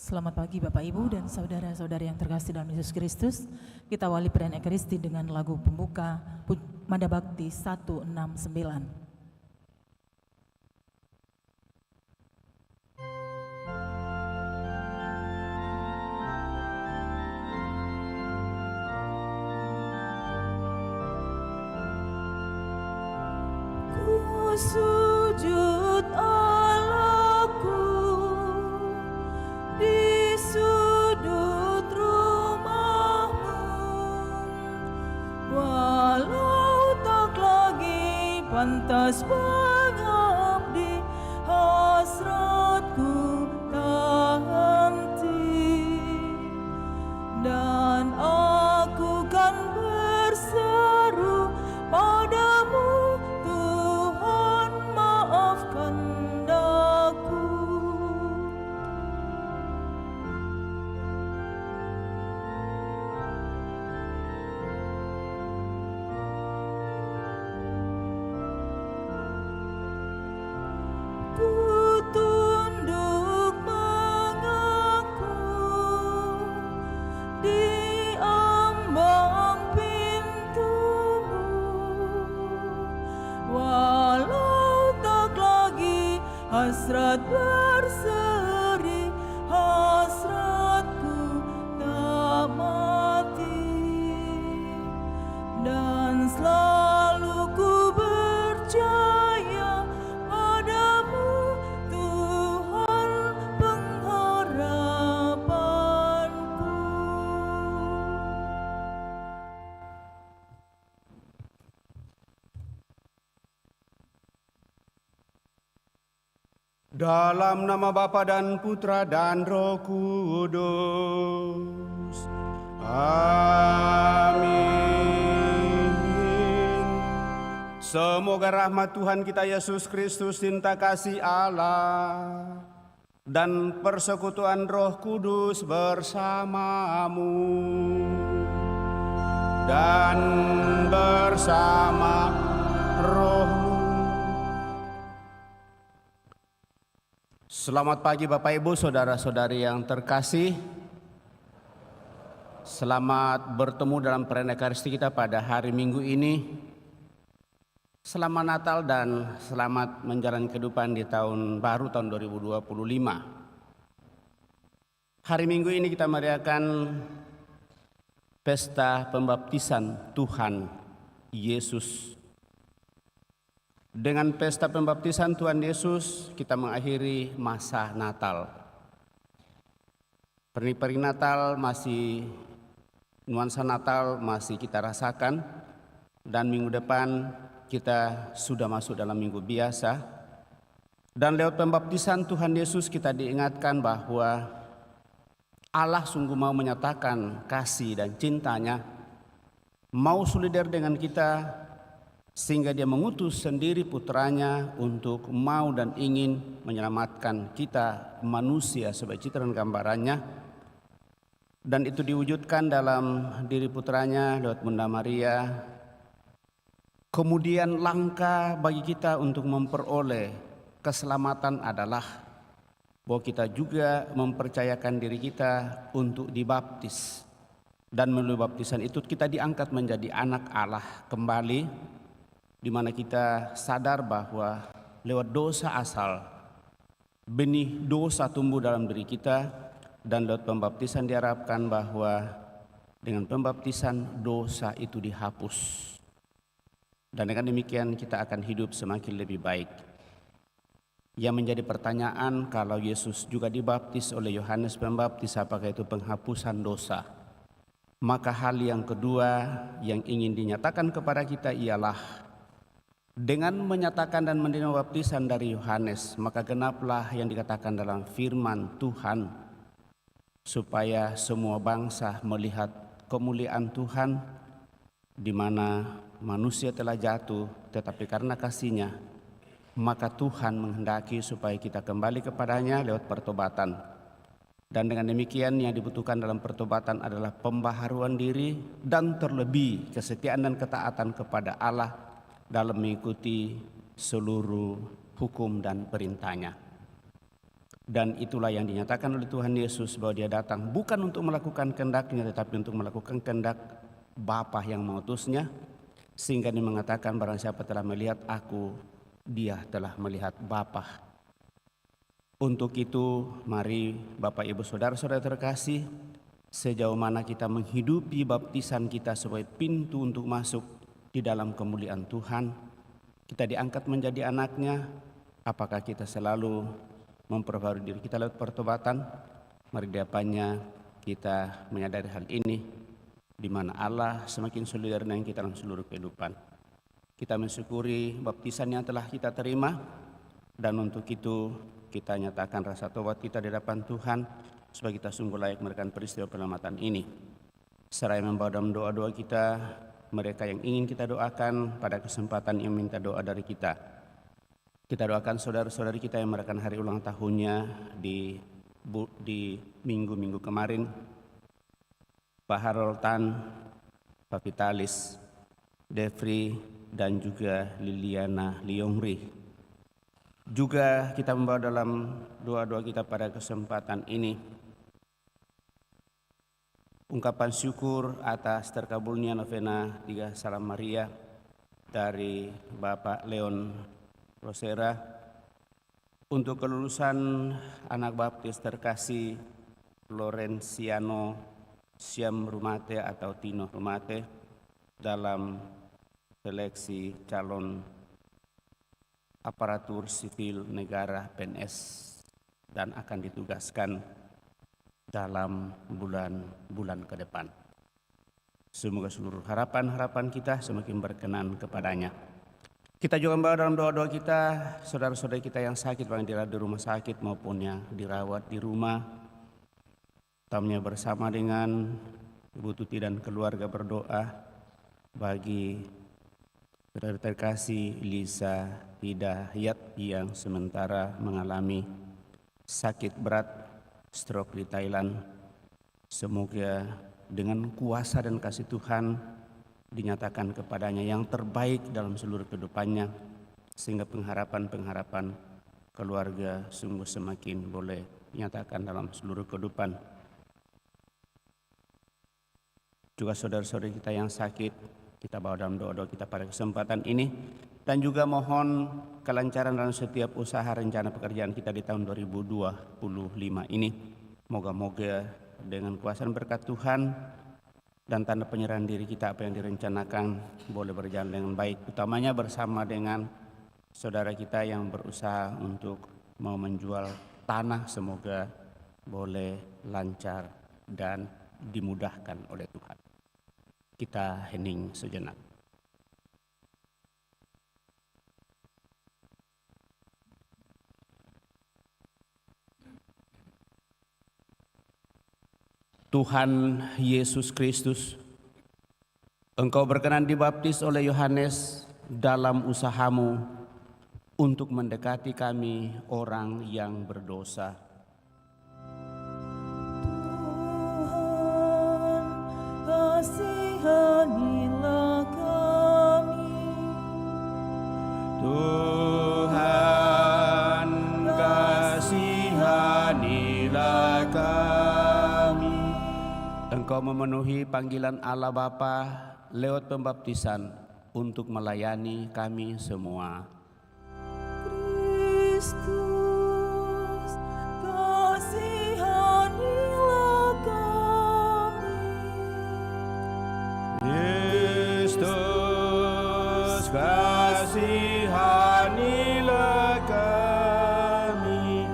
Selamat pagi Bapak Ibu dan saudara-saudari yang terkasih dalam Yesus Kristus. Kita awali perayaan Ekaristi dengan lagu pembuka Mada Bakti 169. Ku sujud Allahku di sudut rumahmu, walau tak lagi pantas mengabdi, hasratku tak henti, dan aku kan berseru padamu, Tuhan maafkan daku. Ku tunduk mengaku di ambang pintumu, walau tak lagi hasrat berseri, hasratku tak mati, dan selalu ku percaya padamu, Tuhan pengharapanku. Dalam nama Bapa dan Putra dan Roh Kudus. Amin. Semoga rahmat Tuhan kita Yesus Kristus, cinta kasih Allah, dan persekutuan Roh Kudus bersamamu dan bersama rohmu. Selamat pagi Bapak Ibu, saudara-saudari yang terkasih. Selamat bertemu dalam perayaan Ekaristi kita pada hari Minggu ini. Selamat Natal dan selamat menjalani kehidupan di tahun baru tahun 2025. Hari Minggu ini kita merayakan pesta pembaptisan Tuhan Yesus. Dengan pesta pembaptisan Tuhan Yesus, kita mengakhiri masa Natal. Peri-peri Natal masih, nuansa Natal masih kita rasakan, dan minggu depan kita sudah masuk dalam minggu biasa. Dan lewat pembaptisan Tuhan Yesus kita diingatkan bahwa Allah sungguh mau menyatakan kasih dan cintanya, mau solidar dengan kita, sehingga dia mengutus sendiri putranya untuk mau dan ingin menyelamatkan kita manusia sebagai citra dan gambarannya. Dan itu diwujudkan dalam diri putranya lewat Bunda Maria. Kemudian langkah bagi kita untuk memperoleh keselamatan adalah bahwa kita juga mempercayakan diri kita untuk dibaptis. Dan melalui baptisan itu kita diangkat menjadi anak Allah kembali, di mana kita sadar bahwa lewat dosa asal, benih dosa tumbuh dalam diri kita, dan lewat pembaptisan diharapkan bahwa dengan pembaptisan dosa itu dihapus. Dan dengan demikian kita akan hidup semakin lebih baik. Yang menjadi pertanyaan, kalau Yesus juga dibaptis oleh Yohanes Pembaptis, apakah itu penghapusan dosa? Maka hal yang kedua yang ingin dinyatakan kepada kita ialah dengan menyatakan dan menerima baptisan dari Yohanes, maka genaplah yang dikatakan dalam firman Tuhan, supaya semua bangsa melihat kemuliaan Tuhan, di mana manusia telah jatuh, tetapi karena kasih-Nya, maka Tuhan menghendaki supaya kita kembali kepadanya lewat pertobatan. Dan dengan demikian yang dibutuhkan dalam pertobatan adalah pembaharuan diri dan terlebih kesetiaan dan ketaatan kepada Allah dalam mengikuti seluruh hukum dan perintahnya. Dan itulah yang dinyatakan oleh Tuhan Yesus bahwa dia datang bukan untuk melakukan kehendak-Nya tetapi untuk melakukan kehendak Bapa yang mengutusnya. Sehingga dia mengatakan barang siapa telah melihat aku, dia telah melihat Bapa. Untuk itu mari Bapak Ibu Saudara-saudara terkasih, sejauh mana kita menghidupi baptisan kita sebagai pintu untuk masuk di dalam kemuliaan Tuhan, kita diangkat menjadi anaknya. Apakah kita selalu memperbarui diri kita lewat pertobatan? Mari di hadapannya kita menyadari hal ini, di mana Allah semakin solidar dengan kita dalam seluruh kehidupan. Kita mensyukuri baptisan yang telah kita terima, dan untuk itu kita nyatakan rasa tobat kita di hadapan Tuhan supaya kita sungguh layak merekam peristiwa penyelamatan ini. Seraya membawa dalam doa-doa kita mereka yang ingin kita doakan pada kesempatan yang minta doa dari kita. Kita doakan saudara-saudari kita yang merayakan hari ulang tahunnya di minggu-minggu kemarin, Pak Haroltan, Pak Vitalis, Devri, dan juga Liliana Liongri. Juga kita membawa dalam doa-doa kita pada kesempatan ini ungkapan syukur atas terkabulnya novena 3 Salam Maria dari Bapak Leon Rosera, untuk kelulusan anak baptis terkasih Lorenciano Siam Rumate atau Tino Rumate dalam seleksi calon aparatur sipil negara PNS dan akan ditugaskan dalam bulan-bulan ke depan. Semoga seluruh harapan-harapan kita semakin berkenan kepadanya. Kita juga membawa dalam doa-doa kita saudara-saudara kita yang sakit, baik dirawat di rumah sakit maupun yang dirawat di rumah. Tamnya bersama dengan Ibu Tuti dan keluarga berdoa bagi saudara terkasih Lisa Hidayat yang sementara mengalami sakit berat stroke di Thailand. Semoga dengan kuasa dan kasih Tuhan dinyatakan kepadanya yang terbaik dalam seluruh kehidupannya, sehingga pengharapan-pengharapan keluarga sungguh semakin boleh dinyatakan dalam seluruh kehidupan. Juga saudara-saudari kita yang sakit, kita bawa dalam doa-doa kita pada kesempatan ini, dan juga mohon kelancaran dalam setiap usaha rencana pekerjaan kita di tahun 2025 ini. Moga-moga dengan kuasa dan berkat Tuhan dan tanda penyerahan diri kita, apa yang direncanakan boleh berjalan dengan baik, utamanya bersama dengan saudara kita yang berusaha untuk mau menjual tanah, semoga boleh lancar dan dimudahkan oleh Tuhan. Kita hening sejenak. Tuhan Yesus Kristus, Engkau berkenan dibaptis oleh Yohanes dalam usahamu untuk mendekati kami orang yang berdosa. Tuhan, kasihanilah kami. Tuhan, kasihanilah kami. Engkau memenuhi panggilan Allah Bapa lewat pembaptisan untuk melayani kami semua. Kristus, kasihanilah kami. Kristus, kasihanilah kami.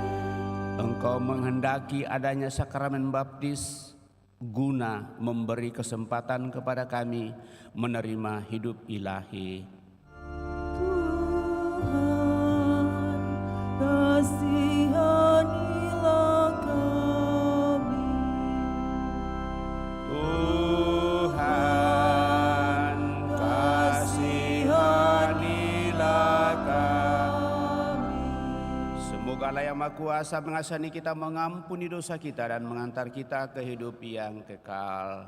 Engkau menghendaki adanya sakramen baptis guna memberi kesempatan kepada kami menerima hidup ilahi. Tuhan, kasihanilah kami. Tuhan, kasihanilah kami. Semoga Allah yang Maha Kuasa mengasihani kita, mengampuni dosa kita, dan mengantar kita ke hidup yang kekal.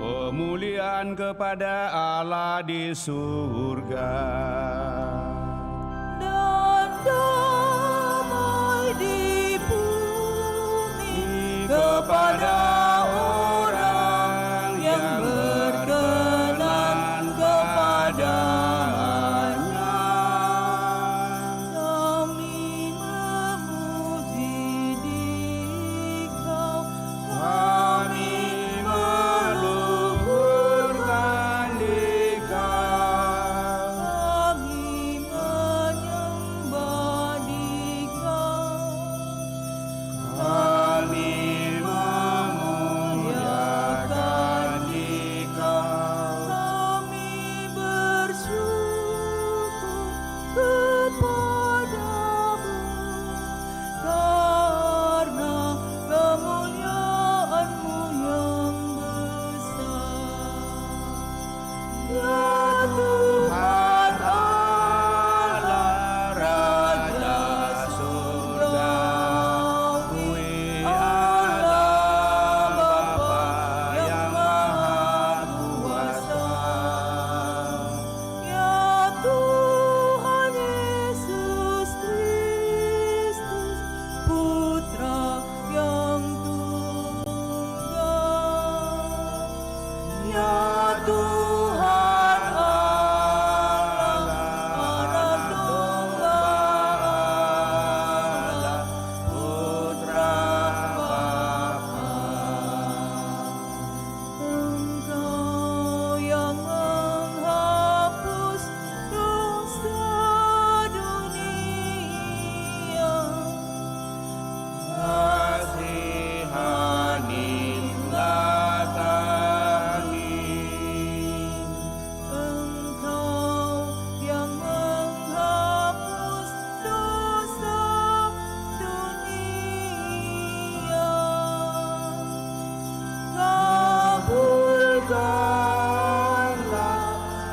Kemuliaan kepada Allah di surga. Dan damai di bumi kepada orang yang berkenan kepadanya. Kami memuji Dikau, kami meluhurkan Dikau, kami menyembah Dikau, kami memuliakan Dikau, kami bersyukur kepadamu karena kemuliaan-Mu yang besar. Ya Tuhan Allah, Raja surgawi, Allah Bapa yang Maha Kuasa. Ya Tuhan Yesus Kristus, Putra yang tunggal. Ya Tuhan Allah, Anak Domba Allah, Putra Bapa. Engkau yang menghapus dosa dunia, kasihanilah kami. Engkau yang menghapus dosa dunia, kabulkanlah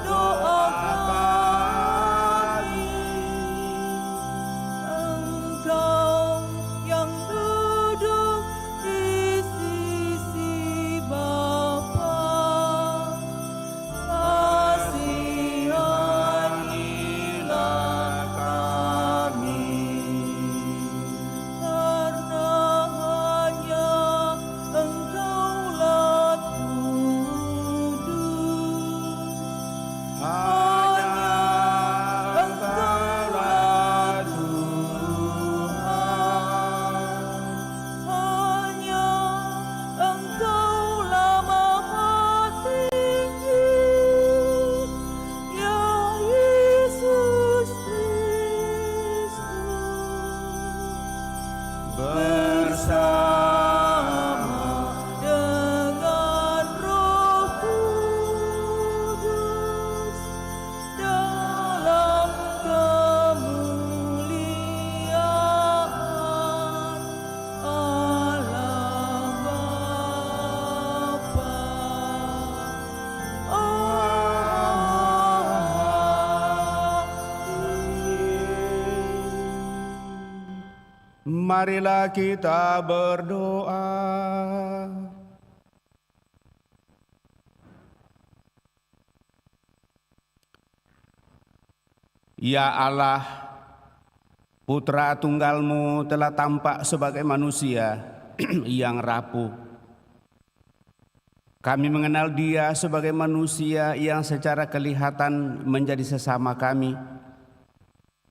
doa kami. Engkau yang duduk di sisi Bapa, kasihanilah kami. Karena hanya Engkaulah kudus, hanya Engkaulah Tuhan, hanya Engkaulah Maha Tinggi, ya Yesus Kristus. Bersama dengan Roh Kudus dalam kemuliaan Allah Bapa. Marilah kita berdoa. Ya Allah, Putra Tunggal-Mu telah tampak sebagai manusia yang rapuh. Kami mengenal Dia sebagai manusia yang secara kelihatan menjadi sesama kami.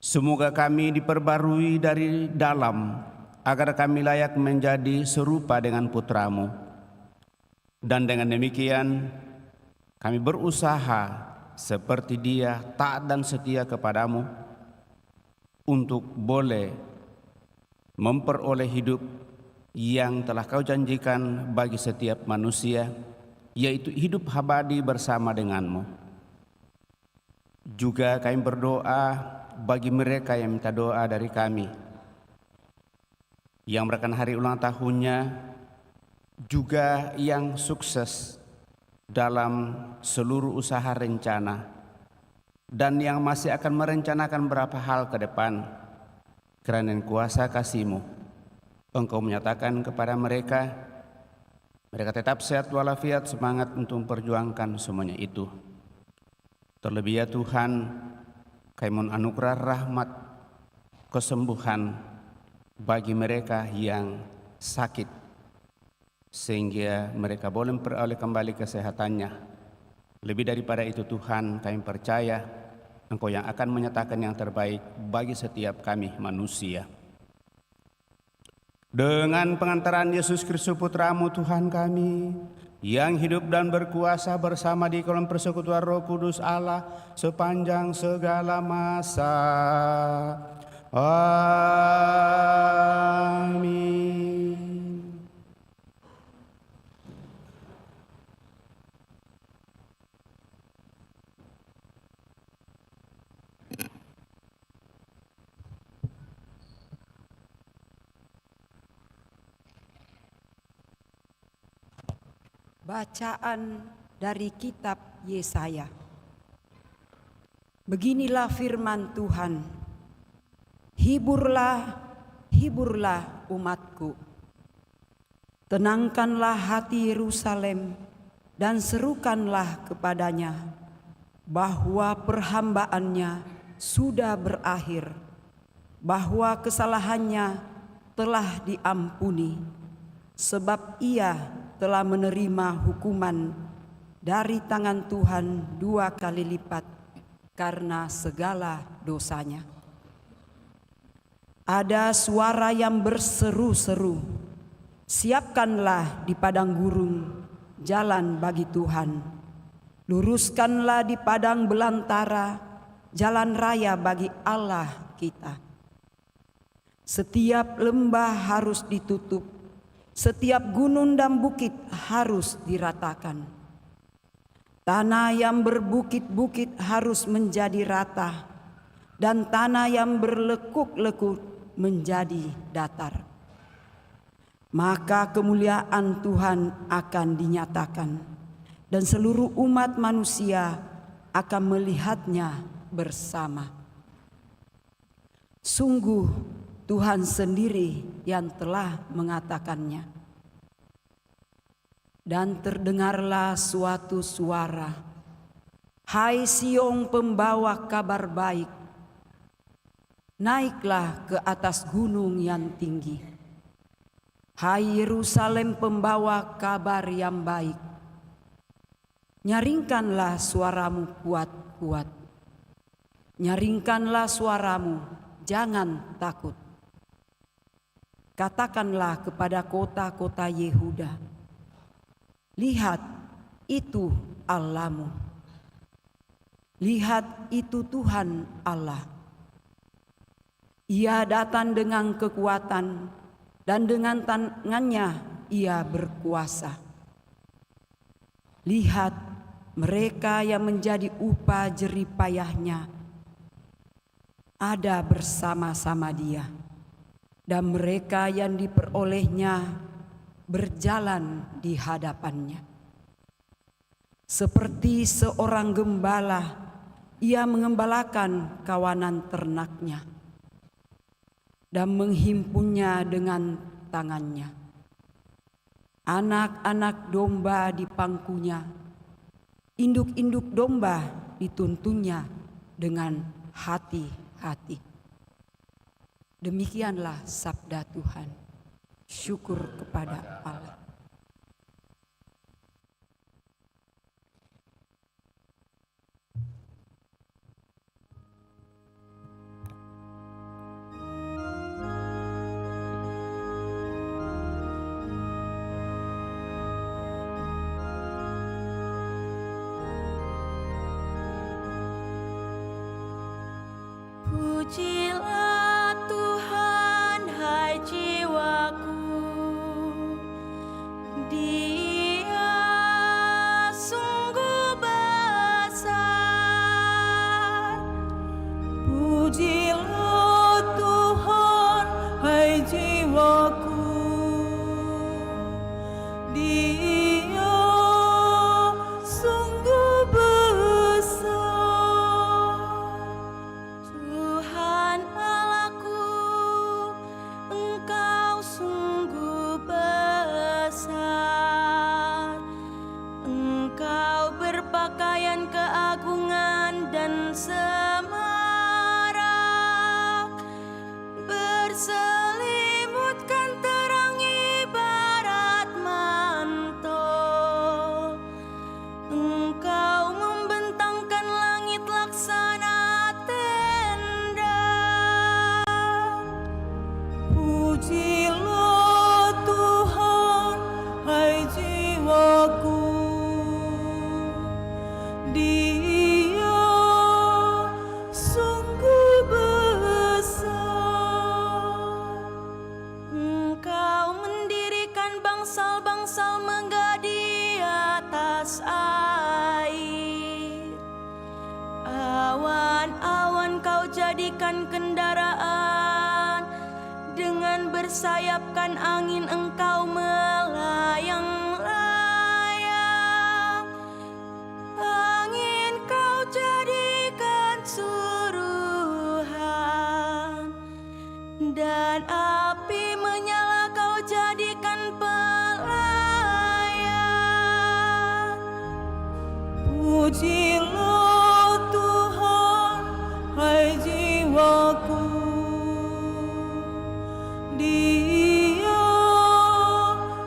Semoga kami diperbarui dari dalam, agar kami layak menjadi serupa dengan Putra-Mu. Dan dengan demikian, kami berusaha seperti Dia taat dan setia kepadamu, untuk boleh memperoleh hidup yang telah Kau janjikan bagi setiap manusia, yaitu hidup abadi bersama denganmu. Juga kami berdoa bagi mereka yang minta doa dari kami, yang merayakan hari ulang tahunnya, juga yang sukses dalam seluruh usaha rencana, dan yang masih akan merencanakan beberapa hal ke depan. Karena kuasa kasih-Mu, Engkau menyatakan kepada mereka Mereka tetap sehat walafiat, semangat untuk memperjuangkan semuanya itu. Terlebih ya Tuhan, Kami mohon anugerah rahmat kesembuhan bagi mereka yang sakit, sehingga mereka boleh memperoleh kembali kesehatannya. Lebih daripada itu Tuhan, kami percaya Engkau yang akan menyatakan yang terbaik bagi setiap kami manusia. Dengan pengantaran Yesus Kristus Putra-Mu Tuhan kami, yang hidup dan berkuasa bersama di kolom persekutuan Roh Kudus Allah sepanjang segala masa. Amin. Bacaan dari kitab Yesaya. Beginilah firman Tuhan. Hiburlah, hiburlah umatku. Tenangkanlah hati Yerusalem dan serukanlah kepadanya bahwa perhambaannya sudah berakhir, bahwa kesalahannya telah diampuni, sebab ia telah menerima hukuman dari tangan Tuhan 2 kali lipat karena segala dosanya. Ada suara yang berseru-seru, siapkanlah di padang gurun jalan bagi Tuhan, luruskanlah di padang belantara jalan raya bagi Allah kita. Setiap lembah harus ditutup, setiap gunung dan bukit harus diratakan. Tanah yang berbukit-bukit harus menjadi rata, dan tanah yang berlekuk-lekuk menjadi datar. Maka kemuliaan Tuhan akan dinyatakan, dan seluruh umat manusia akan melihatnya bersama. Sungguh Tuhan sendiri yang telah mengatakannya. Dan terdengarlah suatu suara, hai Sion pembawa kabar baik, naiklah ke atas gunung yang tinggi. Hai Yerusalem pembawa kabar yang baik, nyaringkanlah suaramu kuat-kuat. Nyaringkanlah suaramu, jangan takut. Katakanlah kepada kota-kota Yehuda, lihat itu Allahmu. Lihat itu Tuhan Allah. Ia datang dengan kekuatan dan dengan tangannya ia berkuasa. Lihat mereka yang menjadi upah jerih payahnya ada bersama-sama dia. Dan mereka yang diperolehnya berjalan di hadapannya. Seperti seorang gembala, ia mengembalakan kawanan ternaknya dan menghimpunnya dengan tangannya. Anak-anak domba di pangkunya, induk-induk domba dituntunnya dengan hati-hati. Demikianlah sabda Tuhan. Syukur kepada Allah. Pujilah Tuhan, hai jiwaku, Dia sungguh besar. Pujilah Tuhan, hai jiwaku, Dia sungguh besar. Tuhan Allahku, Engkau sungguh besar. mengendalikan kendaraan. Dengan bersayapkan angin Engkau melayang-layang. Angin Kau jadikan suruhan, dan api menyala Kau jadikan pelayan. Pujilah Tuhan, hai jiwaku, Dia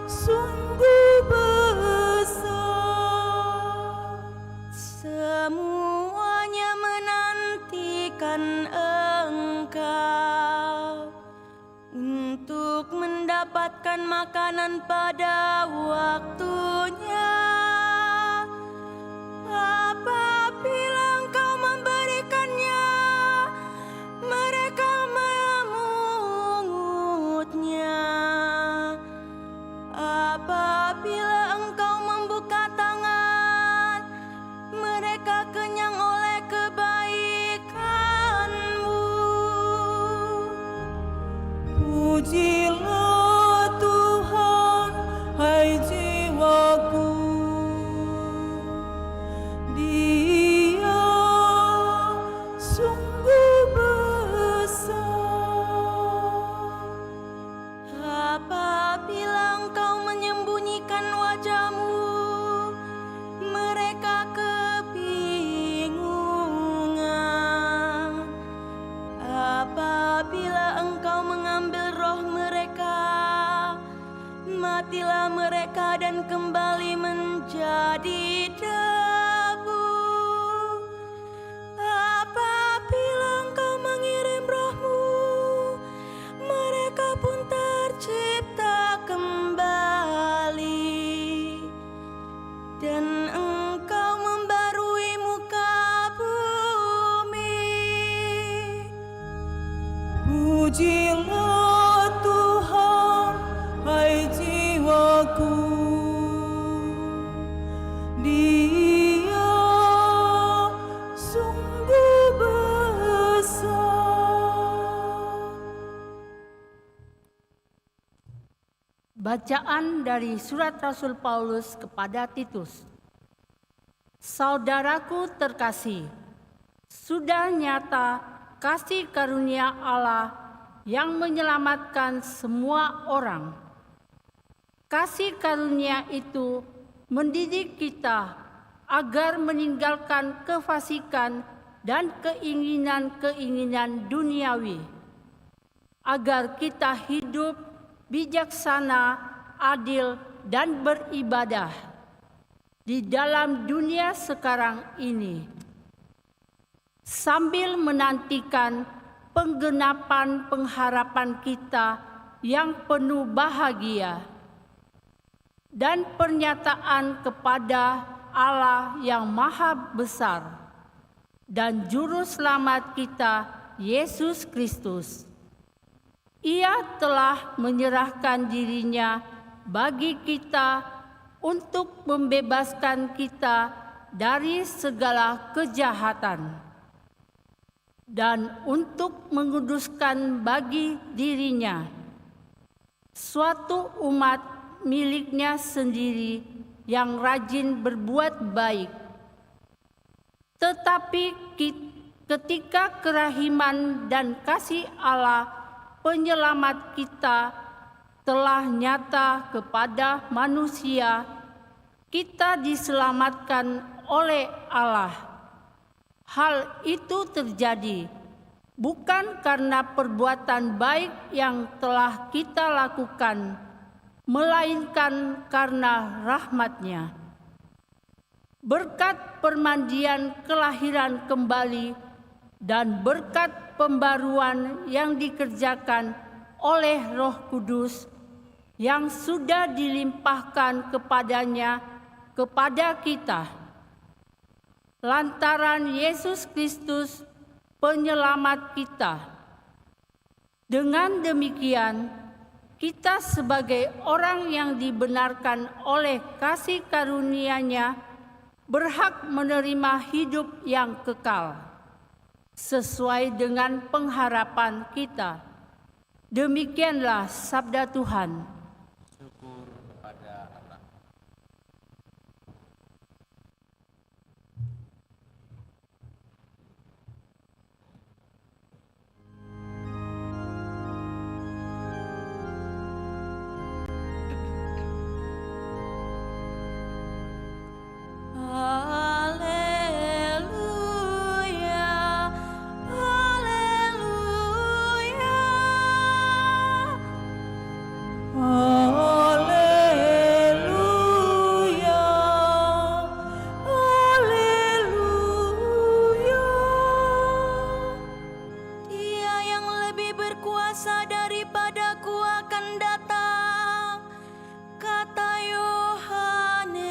sungguh besar. Semuanya menantikan Engkau untuk mendapatkan makanan pada waktunya. Apabila Engkau memberikannya, mereka memungutnya. Apabila Engkau membuka tangan, mereka kenyang oleh kebaikan-Mu. Pujilah Tuhan, hai jiwaku, Dia sungguh besar. Apabila Engkau menyembunyikan wajah-Mu, mereka kebingungan. Apabila Engkau mengambil roh mereka, matilah mereka dan kembali menjadi debu. Apabila Engkau mengirim roh-Mu, mereka pun tercipta kembali, dan Engkau membarui muka bumi. Pujilah Tuhan, hai jiwaku, Dia sungguh besar. Bacaan dari surat Rasul Paulus kepada Titus. Saudaraku terkasih, sudah nyata kasih karunia Allah yang menyelamatkan semua orang. Kasih karunia itu mendidik kita agar meninggalkan kefasikan dan keinginan-keinginan duniawi, agar kita hidup bijaksana, adil, dan beribadah di dalam dunia sekarang ini, sambil menantikan penggenapan pengharapan kita yang penuh bahagia dan pernyataan kepada Allah yang Maha Besar dan Juru Selamat kita, Yesus Kristus. Ia telah menyerahkan dirinya bagi kita untuk membebaskan kita dari segala kejahatan dan untuk menguduskan bagi dirinya suatu umat miliknya sendiri yang rajin berbuat baik. Tetapi ketika kerahiman dan kasih Allah penyelamat kita telah nyata kepada manusia, kita diselamatkan oleh Allah. Hal itu terjadi bukan karena perbuatan baik yang telah kita lakukan, melainkan karena rahmat-Nya. Berkat permandian kelahiran kembali dan berkat pembaruan yang dikerjakan oleh Roh Kudus yang sudah dilimpahkan kepadanya kepada kita. Lantaran Yesus Kristus penyelamat kita. Dengan demikian, kita sebagai orang yang dibenarkan oleh kasih karunia-Nya berhak menerima hidup yang kekal. sesuai dengan pengharapan kita. Demikianlah sabda Tuhan. Syukur pada Allah. Haleluya, haleluya, haleluya, haleluya. Dia yang lebih berkuasa daripadaku akan datang, kata Yohanes.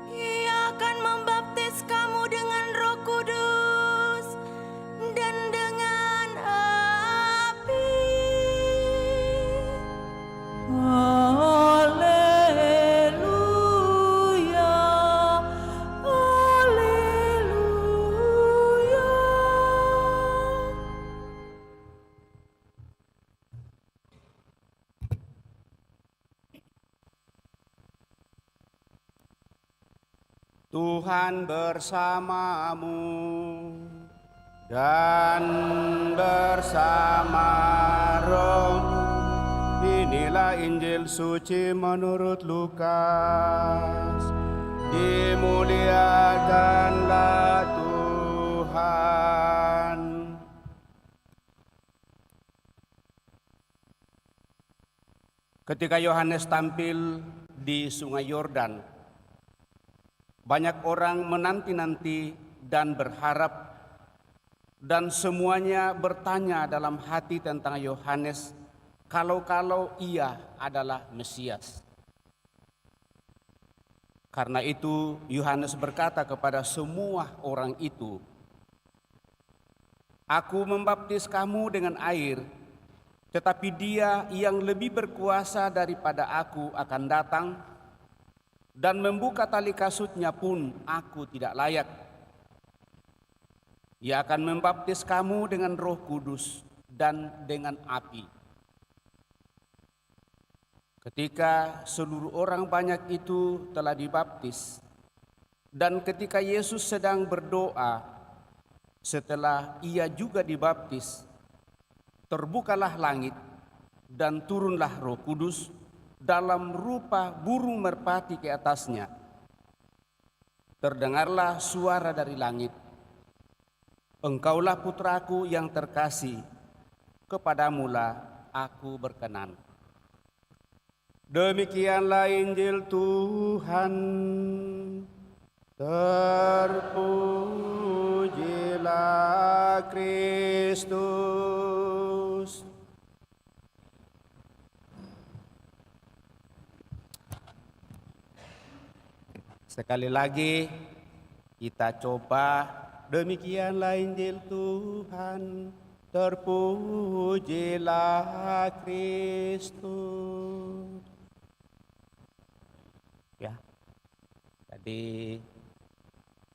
Ia akan membaptis kamu dengan Roh Kudus dan dengan api. Haleluya, haleluya. Tuhan bersamamu dan bersama rohmu. Inilah Injil suci menurut Lukas. Dimuliakanlah Tuhan. Ketika Yohanes tampil di Sungai Yordan, banyak orang menanti-nanti dan berharap, dan semuanya bertanya dalam hati tentang Yohanes kalau ia adalah Mesias. Karena itu Yohanes berkata kepada semua orang itu, "Aku membaptis kamu dengan air, tetapi Dia yang lebih berkuasa daripada aku akan datang, dan membuka tali kasutnya pun aku tidak layak. Ia akan membaptis kamu dengan Roh Kudus dan dengan api." Ketika seluruh orang banyak itu telah dibaptis, dan ketika Yesus sedang berdoa, setelah ia juga dibaptis, terbukalah langit dan turunlah Roh Kudus dalam rupa burung merpati ke atasnya. Terdengarlah suara dari langit, "Engkaulah putraku yang terkasih, kepadamulah aku berkenan." Demikianlah Injil Tuhan. Terpujilah Kristus. Sekali lagi kita coba, demikianlah Injil Tuhan. Terpujilah Kristus. Ya, jadi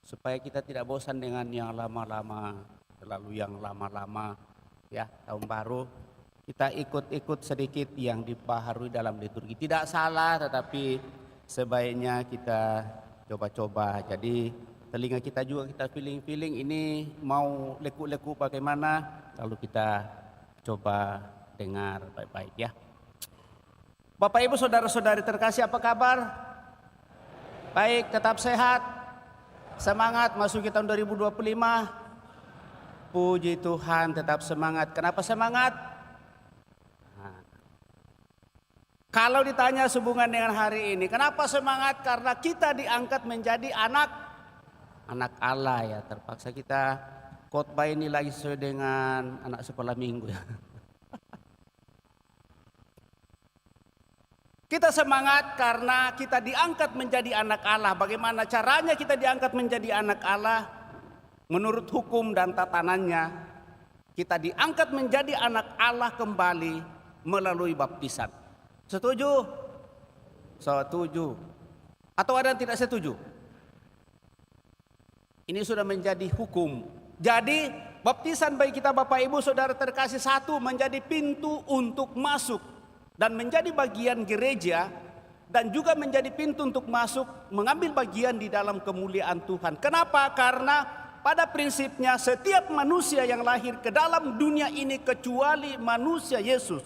supaya kita tidak bosan dengan yang lama-lama, terlalu yang lama-lama, ya, tahun baru kita ikut-ikut sedikit yang dibaharui dalam liturgi. Tidak salah, tetapi sebaiknya kita coba-coba. Jadi telinga kita juga kita feeling-feeling ini mau leku-leku bagaimana, lalu kita coba dengar baik-baik ya. Bapak Ibu saudara-saudari terkasih, apa kabar? Baik, tetap sehat. Semangat masuki tahun 2025. Puji Tuhan, tetap semangat. Kenapa semangat? Kalau ditanya sehubungan dengan hari ini, kenapa semangat? Karena kita diangkat menjadi anak Allah ya. Terpaksa kita khotbah ini lagi sesuai dengan anak sekolah minggu ya. Kita semangat karena kita diangkat menjadi anak Allah. Bagaimana caranya kita diangkat menjadi anak Allah? Menurut hukum dan tatanannya, kita diangkat menjadi anak Allah kembali melalui baptisan. Setuju? Setuju. Atau ada yang tidak setuju? Ini sudah menjadi hukum. Jadi baptisan bagi kita Bapak Ibu Saudara terkasih, satu, menjadi pintu untuk masuk dan menjadi bagian gereja, dan juga menjadi pintu untuk masuk mengambil bagian di dalam kemuliaan Tuhan. Kenapa? Karena pada prinsipnya setiap manusia yang lahir ke dalam dunia ini kecuali manusia Yesus,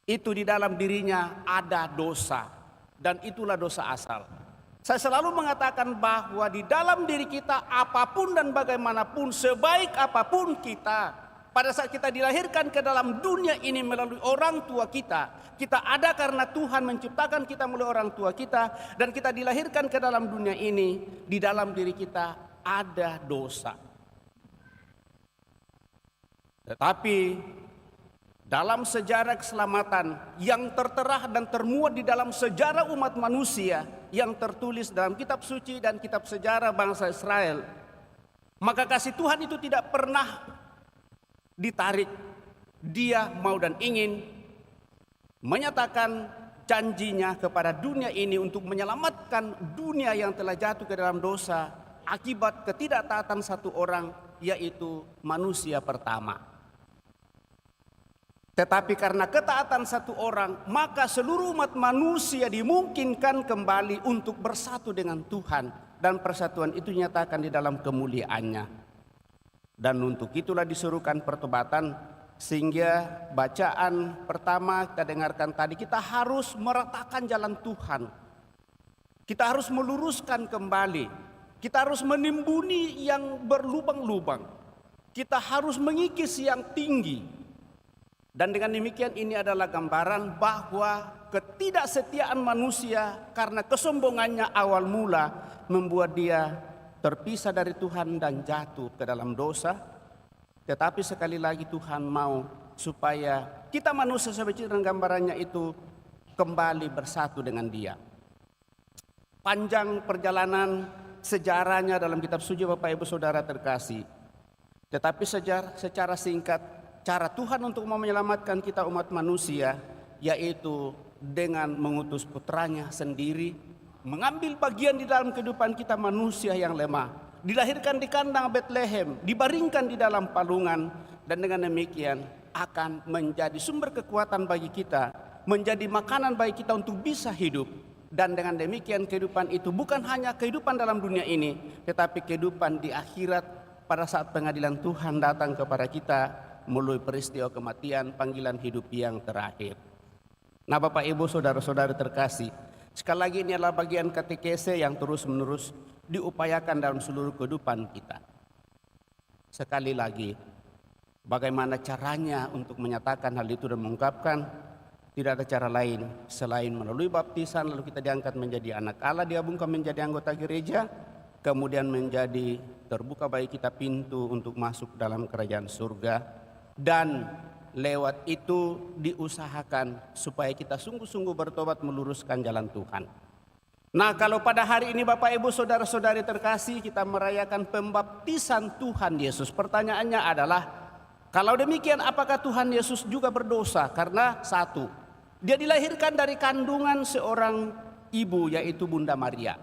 itu di dalam dirinya ada dosa, dan itulah dosa asal. Saya selalu mengatakan bahwa di dalam diri kita apapun dan bagaimanapun, sebaik apapun kita, pada saat kita dilahirkan ke dalam dunia ini melalui orang tua kita ada karena Tuhan menciptakan kita melalui orang tua kita, dan kita dilahirkan ke dalam dunia ini, di dalam diri kita ada dosa. Tetapi dalam sejarah keselamatan yang tertera dan termuat di dalam sejarah umat manusia yang tertulis dalam kitab suci dan kitab sejarah bangsa Israel, maka kasih Tuhan itu tidak pernah ditarik. Dia mau dan ingin menyatakan janjinya kepada dunia ini untuk menyelamatkan dunia yang telah jatuh ke dalam dosa akibat ketidaktaatan satu orang, yaitu manusia pertama. Tetapi karena ketaatan satu orang, maka seluruh umat manusia dimungkinkan kembali untuk bersatu dengan Tuhan, dan persatuan itu dinyatakan di dalam kemuliaannya. Dan untuk itulah disuruhkan pertobatan, sehingga bacaan pertama kita dengarkan tadi, kita harus meratakan jalan Tuhan. Kita harus meluruskan kembali. Kita harus menimbuni yang berlubang-lubang. Kita harus mengikis yang tinggi. Dan dengan demikian ini adalah gambaran bahwa ketidaksetiaan manusia karena kesombongannya awal mula membuat dia terpisah dari Tuhan dan jatuh ke dalam dosa. Tetapi sekali lagi Tuhan mau supaya kita manusia seperti dan gambarannya itu kembali bersatu dengan Dia. Panjang perjalanan sejarahnya dalam kitab suci Bapak Ibu Saudara terkasih. Tetapi secara singkat, cara Tuhan untuk menyelamatkan kita umat manusia, yaitu dengan mengutus putranya sendiri, mengambil bagian di dalam kehidupan kita manusia yang lemah, dilahirkan di kandang Bethlehem, dibaringkan di dalam palungan, dan dengan demikian akan menjadi sumber kekuatan bagi kita, menjadi makanan bagi kita untuk bisa hidup. Dan dengan demikian kehidupan itu bukan hanya kehidupan dalam dunia ini, tetapi kehidupan di akhirat pada saat pengadilan Tuhan datang kepada kita melalui peristiwa kematian, panggilan hidup yang terakhir. Nah Bapak Ibu Saudara-saudara terkasih, sekali lagi ini adalah bagian katekese yang terus-menerus diupayakan dalam seluruh kehidupan kita. Sekali lagi, bagaimana caranya untuk menyatakan hal itu dan mengungkapkan? Tidak ada cara lain selain melalui baptisan, lalu kita diangkat menjadi anak Allah, diabungkan menjadi anggota gereja, kemudian menjadi terbuka bagi kita pintu untuk masuk dalam kerajaan surga, dan lewat itu diusahakan supaya kita sungguh-sungguh bertobat meluruskan jalan Tuhan. Nah kalau pada hari ini Bapak Ibu Saudara-saudari terkasih, kita merayakan pembaptisan Tuhan Yesus. Pertanyaannya adalah, kalau demikian apakah Tuhan Yesus juga berdosa? Karena satu, dia dilahirkan dari kandungan seorang ibu, yaitu Bunda Maria.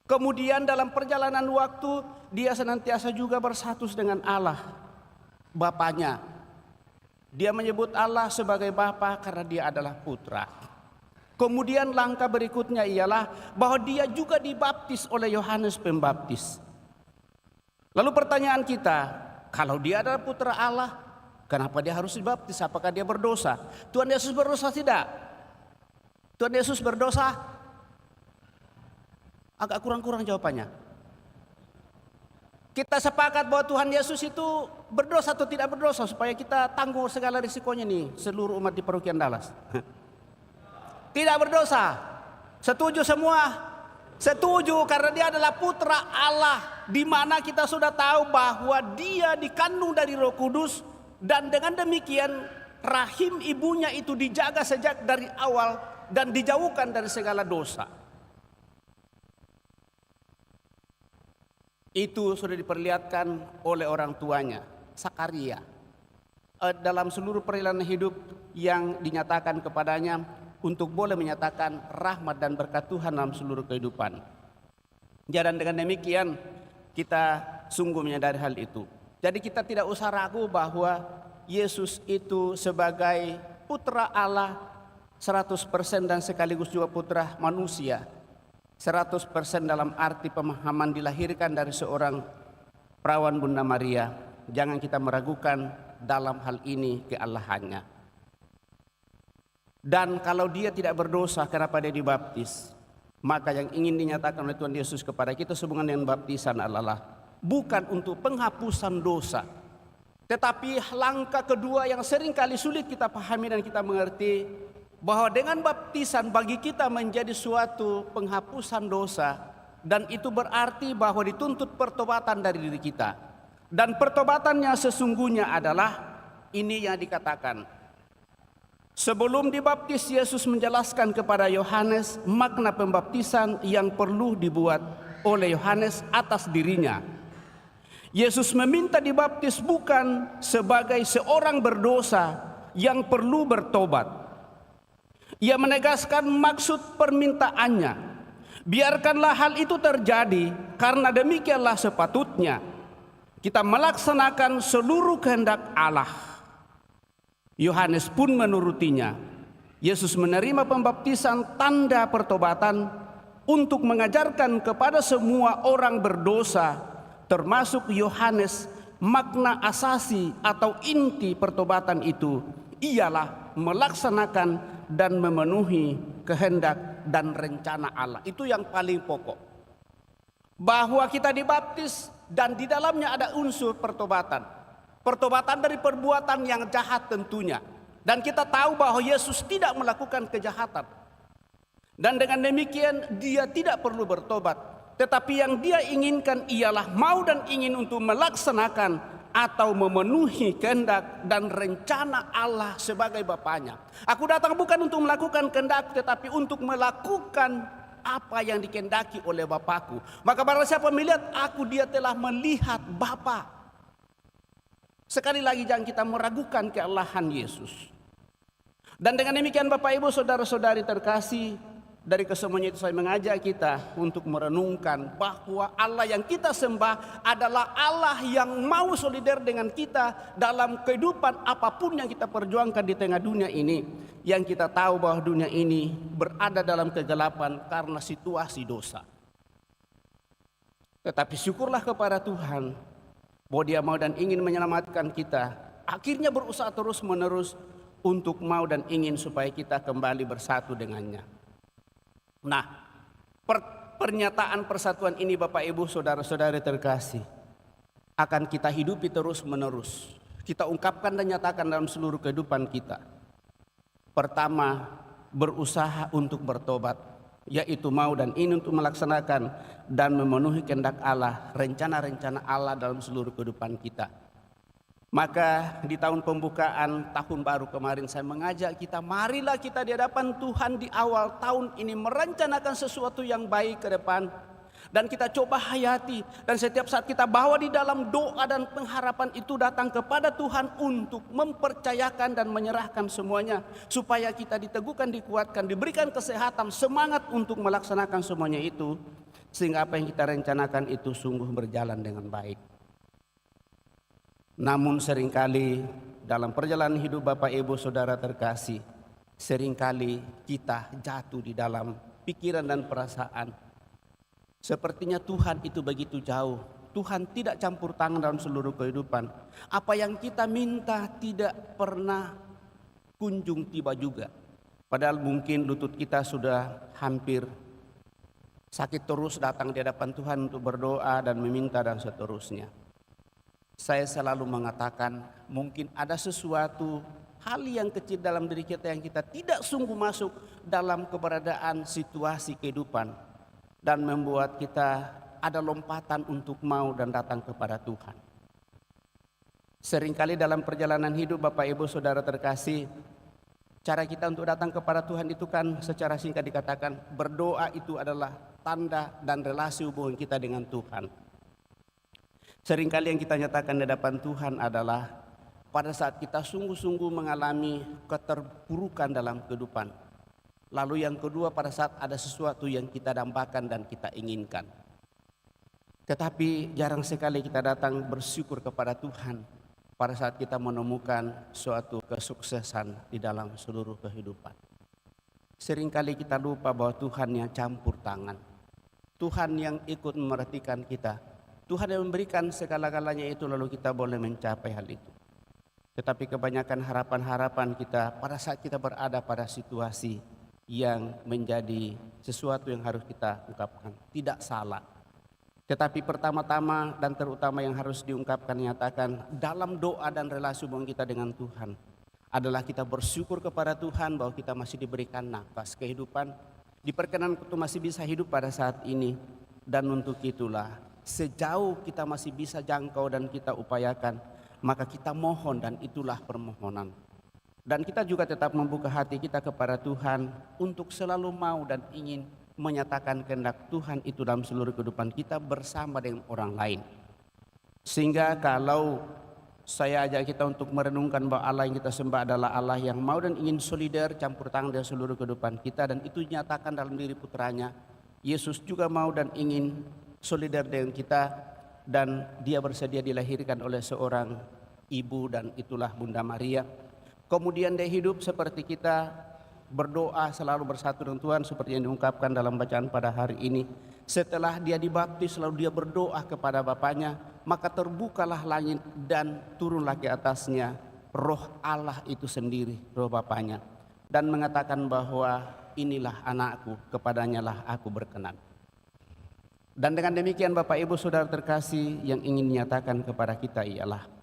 Kemudian dalam perjalanan waktu dia senantiasa juga bersatu dengan Allah, Bapaknya. Dia menyebut Allah sebagai Bapa karena dia adalah putra. Kemudian langkah berikutnya ialah bahwa dia juga dibaptis oleh Yohanes Pembaptis. Lalu pertanyaan kita, kalau dia adalah putra Allah, kenapa dia harus dibaptis? Apakah dia berdosa? Tuhan Yesus berdosa tidak? Tuhan Yesus berdosa? Agak kurang-kurang jawabannya. Kita sepakat bahwa Tuhan Yesus itu berdosa atau tidak berdosa, supaya kita tanggung segala risikonya nih, seluruh umat di Parokian Dallas. Tidak berdosa. Setuju semua? Setuju, karena dia adalah putra Allah, di mana kita sudah tahu bahwa dia dikandung dari Roh Kudus, dan dengan demikian rahim ibunya itu dijaga sejak dari awal dan dijauhkan dari segala dosa. Itu sudah diperlihatkan oleh orang tuanya, Sakaria, dalam seluruh perjalanan hidup yang dinyatakan kepadanya untuk boleh menyatakan rahmat dan berkat Tuhan dalam seluruh kehidupan. Dan dengan demikian kita sungguh menyadari hal itu. Jadi kita tidak usah ragu bahwa Yesus itu sebagai putra Allah 100% dan sekaligus juga putra manusia 100% dalam arti pemahaman dilahirkan dari seorang perawan Bunda Maria. Jangan kita meragukan dalam hal ini keallahannya. Dan kalau dia tidak berdosa, kenapa dia dibaptis? Maka yang ingin dinyatakan oleh Tuhan Yesus kepada kita sehubungan dengan baptisan adalah bukan untuk penghapusan dosa, tetapi langkah kedua yang seringkali sulit kita pahami dan kita mengerti, bahwa dengan baptisan bagi kita menjadi suatu penghapusan dosa, dan itu berarti bahwa dituntut pertobatan dari diri kita. Dan pertobatannya sesungguhnya adalah ini yang dikatakan. Sebelum dibaptis, Yesus menjelaskan kepada Yohanes makna pembaptisan yang perlu dibuat oleh Yohanes atas dirinya. Yesus meminta dibaptis bukan sebagai seorang berdosa yang perlu bertobat. Ia menegaskan maksud permintaannya. Biarkanlah hal itu terjadi, karena demikianlah sepatutnya kita melaksanakan seluruh kehendak Allah. Yohanes pun menurutinya. Yesus menerima pembaptisan tanda pertobatan untuk mengajarkan kepada semua orang berdosa, termasuk Yohanes, makna asasi atau inti pertobatan itu ialah melaksanakan dan memenuhi kehendak dan rencana Allah. Itu yang paling pokok. Bahwa kita dibaptis dan di dalamnya ada unsur pertobatan. Pertobatan dari perbuatan yang jahat tentunya. Dan kita tahu bahwa Yesus tidak melakukan kejahatan. Dan dengan demikian dia tidak perlu bertobat. Tetapi yang dia inginkan ialah mau dan ingin untuk melaksanakan atau memenuhi kehendak dan rencana Allah sebagai Bapaknya. Aku datang bukan untuk melakukan kehendak, tetapi untuk melakukan apa yang dikehendaki oleh Bapakku. Maka barang siapa melihat aku, dia telah melihat Bapa. Sekali lagi jangan kita meragukan keallahan Yesus. Dan dengan demikian Bapak Ibu saudara-saudari terkasih, dari kesemuanya itu saya mengajak kita untuk merenungkan bahwa Allah yang kita sembah adalah Allah yang mau solider dengan kita dalam kehidupan apapun yang kita perjuangkan di tengah dunia ini. Yang kita tahu bahwa dunia ini berada dalam kegelapan karena situasi dosa. Tetapi syukurlah kepada Tuhan bahwa dia mau dan ingin menyelamatkan kita. Akhirnya berusaha terus menerus untuk mau dan ingin supaya kita kembali bersatu dengannya. Nah, pernyataan persatuan ini Bapak Ibu saudara-saudari terkasih akan kita hidupi terus menerus. Kita ungkapkan dan nyatakan dalam seluruh kehidupan kita. Pertama, berusaha untuk bertobat, yaitu mau dan ingin untuk melaksanakan dan memenuhi kehendak Allah, rencana-rencana Allah dalam seluruh kehidupan kita. Maka di tahun pembukaan tahun baru kemarin saya mengajak kita, marilah kita di hadapan Tuhan di awal tahun ini merencanakan sesuatu yang baik ke depan. Dan kita coba hayati, dan setiap saat kita bawa di dalam doa dan pengharapan itu datang kepada Tuhan untuk mempercayakan dan menyerahkan semuanya, supaya kita diteguhkan, dikuatkan, diberikan kesehatan, semangat untuk melaksanakan semuanya itu, sehingga apa yang kita rencanakan itu sungguh berjalan dengan baik. Namun seringkali dalam perjalanan hidup Bapak Ibu Saudara terkasih, seringkali kita jatuh di dalam pikiran dan perasaan sepertinya Tuhan itu begitu jauh. Tuhan tidak campur tangan dalam seluruh kehidupan. Apa yang kita minta tidak pernah kunjung tiba juga. Padahal mungkin lutut kita sudah hampir sakit terus datang di hadapan Tuhan untuk berdoa dan meminta dan seterusnya. Saya selalu mengatakan mungkin ada sesuatu hal yang kecil dalam diri kita yang kita tidak sungguh masuk dalam keberadaan situasi kehidupan dan membuat kita ada lompatan untuk mau dan datang kepada Tuhan. Seringkali dalam perjalanan hidup Bapak Ibu Saudara terkasih, cara kita untuk datang kepada Tuhan itu kan secara singkat dikatakan berdoa itu adalah tanda dan relasi hubungan kita dengan Tuhan. Seringkali yang kita nyatakan di hadapan Tuhan adalah pada saat kita sungguh-sungguh mengalami keterpurukan dalam kehidupan. Lalu yang kedua pada saat ada sesuatu yang kita dambakan dan kita inginkan. Tetapi jarang sekali kita datang bersyukur kepada Tuhan pada saat kita menemukan suatu kesuksesan di dalam seluruh kehidupan. Seringkali kita lupa bahwa Tuhan yang campur tangan, Tuhan yang ikut memerhatikan kita, Tuhan yang memberikan segala-galanya itu, lalu kita boleh mencapai hal itu. Tetapi kebanyakan harapan-harapan kita pada saat kita berada pada situasi yang menjadi sesuatu yang harus kita ungkapkan, tidak salah. Tetapi pertama-tama dan terutama yang harus diungkapkan, nyatakan dalam doa dan relasi hubungan kita dengan Tuhan adalah kita bersyukur kepada Tuhan bahwa kita masih diberikan nafas kehidupan, diperkenan untuk masih bisa hidup pada saat ini. Dan untuk itulah sejauh kita masih bisa jangkau dan kita upayakan, maka kita mohon, dan itulah permohonan. Dan kita juga tetap membuka hati kita kepada Tuhan untuk selalu mau dan ingin menyatakan kehendak Tuhan itu dalam seluruh kehidupan kita bersama dengan orang lain. Sehingga kalau saya ajak kita untuk merenungkan bahwa Allah yang kita sembah adalah Allah yang mau dan ingin solidar campur tangan dalam seluruh kehidupan kita, dan itu dinyatakan dalam diri putranya. Yesus juga mau dan ingin solidar dengan kita, dan dia bersedia dilahirkan oleh seorang ibu, dan itulah Bunda Maria. Kemudian dia hidup seperti kita, berdoa selalu bersatu dengan Tuhan seperti yang diungkapkan dalam bacaan pada hari ini. Setelah dia dibaptis lalu dia berdoa kepada Bapaknya, maka terbukalah langit dan turunlah ke atasnya roh Allah itu sendiri, roh Bapaknya, dan mengatakan bahwa inilah anakku, kepadanya lah aku berkenan. Dan dengan demikian Bapak Ibu Saudara terkasih, yang ingin dinyatakan kepada kita ialah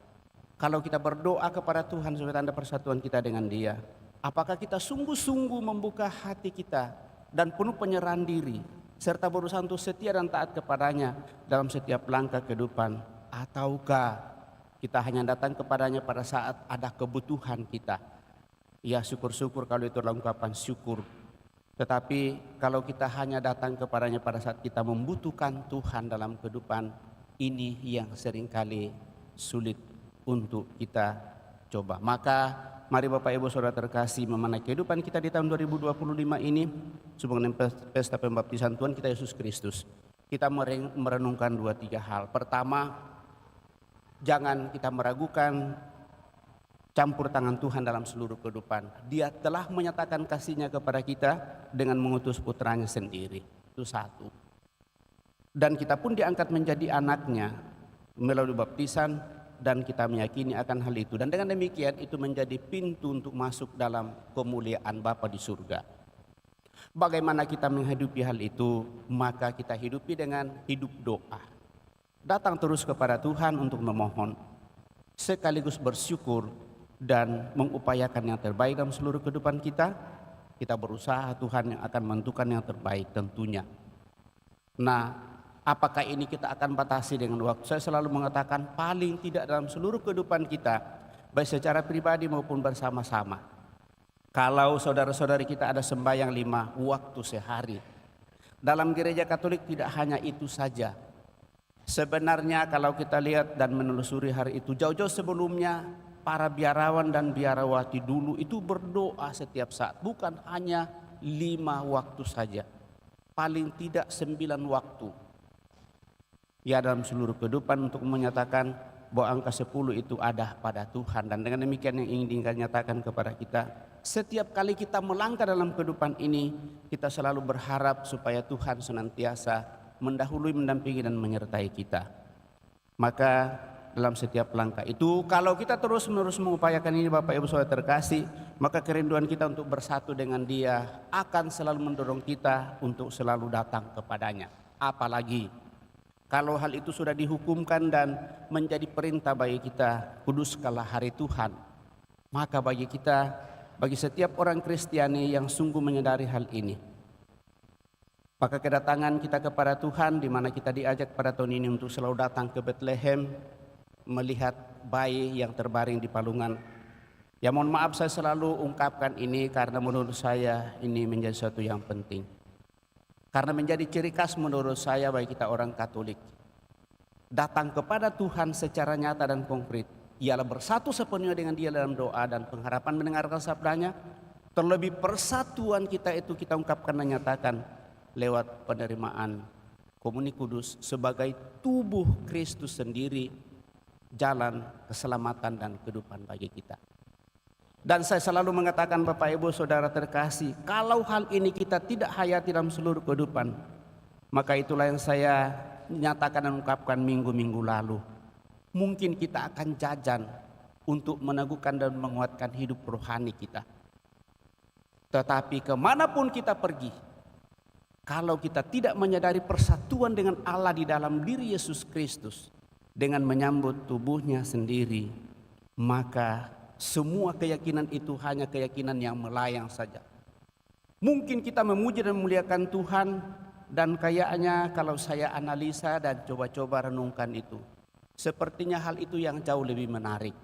kalau kita berdoa kepada Tuhan sebagai tanda persatuan kita dengan Dia, apakah kita sungguh-sungguh membuka hati kita dan penuh penyerahan diri serta berusaha untuk setia dan taat kepadanya dalam setiap langkah kehidupan, ataukah kita hanya datang kepadanya pada saat ada kebutuhan kita? Ya, syukur-syukur kalau itu adalah ungkapan syukur. Tetapi kalau kita hanya datang kepadanya pada saat kita membutuhkan Tuhan dalam kehidupan, ini yang seringkali sulit untuk kita coba. Maka mari Bapak Ibu Saudara terkasih, memaknai kehidupan kita di tahun 2025 ini sehubungan dengan pesta pembaptisan Tuhan kita Yesus Kristus, kita merenungkan 2-3 hal. Pertama, jangan kita meragukan campur tangan Tuhan dalam seluruh kehidupan. Dia telah menyatakan kasih-Nya kepada kita dengan mengutus putranya sendiri. Itu satu. Dan kita pun diangkat menjadi anaknya melalui baptisan, dan kita meyakini akan hal itu. Dan dengan demikian itu menjadi pintu untuk masuk dalam kemuliaan Bapa di surga. Bagaimana kita menghidupi hal itu? Maka kita hidupi dengan hidup doa. Datang terus kepada Tuhan untuk memohon, sekaligus bersyukur dan mengupayakan yang terbaik dalam seluruh kehidupan kita. Kita berusaha, Tuhan yang akan menentukan yang terbaik tentunya. Nah, apakah ini kita akan batasi dengan waktu? Saya selalu mengatakan paling tidak dalam seluruh kehidupan kita, baik secara pribadi maupun bersama-sama. Kalau saudara-saudari kita ada sembahyang 5 waktu sehari, dalam gereja Katolik tidak hanya itu saja. Sebenarnya kalau kita lihat dan menelusuri hari itu, jauh-jauh sebelumnya para biarawan dan biarawati dulu itu berdoa setiap saat, bukan hanya 5 waktu saja, paling tidak 9 waktu. Ya, dalam seluruh kehidupan untuk menyatakan bahwa angka 10 itu ada pada Tuhan. Dan dengan demikian yang ingin dinyatakan kepada kita, setiap kali kita melangkah dalam kehidupan ini, kita selalu berharap supaya Tuhan senantiasa mendahului, mendampingi dan menyertai kita. Maka dalam setiap langkah itu, kalau kita terus-menerus mengupayakan ini Bapak Ibu Saudara terkasih, maka kerinduan kita untuk bersatu dengan Dia akan selalu mendorong kita untuk selalu datang kepadanya. Apalagi kalau hal itu sudah dihukumkan dan menjadi perintah bagi kita, kuduskanlah hari Tuhan. Maka bagi kita, bagi setiap orang Kristiani yang sungguh menyadari hal ini, maka kedatangan kita kepada Tuhan, di mana kita diajak pada tahun ini untuk selalu datang ke Bethlehem, melihat bayi yang terbaring di palungan. Ya, mohon maaf saya selalu ungkapkan ini karena menurut saya ini menjadi sesuatu yang penting. Karena menjadi ciri khas menurut saya bagi kita orang Katolik, datang kepada Tuhan secara nyata dan konkret ialah bersatu sepenuhnya dengan Dia dalam doa dan pengharapan mendengarkan sabdanya. Terlebih persatuan kita itu kita ungkapkan dan nyatakan lewat penerimaan komuni kudus sebagai tubuh Kristus sendiri, jalan keselamatan dan kehidupan bagi kita. Dan saya selalu mengatakan Bapak Ibu Saudara terkasih, kalau hal ini kita tidak hayati dalam seluruh kehidupan, maka itulah yang saya nyatakan dan ungkapkan minggu-minggu lalu. Mungkin kita akan jajan untuk meneguhkan dan menguatkan hidup rohani kita. Tetapi kemanapun kita pergi, kalau kita tidak menyadari persatuan dengan Allah di dalam diri Yesus Kristus, dengan menyambut tubuhnya sendiri, maka semua keyakinan itu hanya keyakinan yang melayang saja. Mungkin kita memuji dan memuliakan Tuhan, dan kayaknya kalau saya analisa dan coba-coba renungkan itu, sepertinya hal itu yang jauh lebih menarik.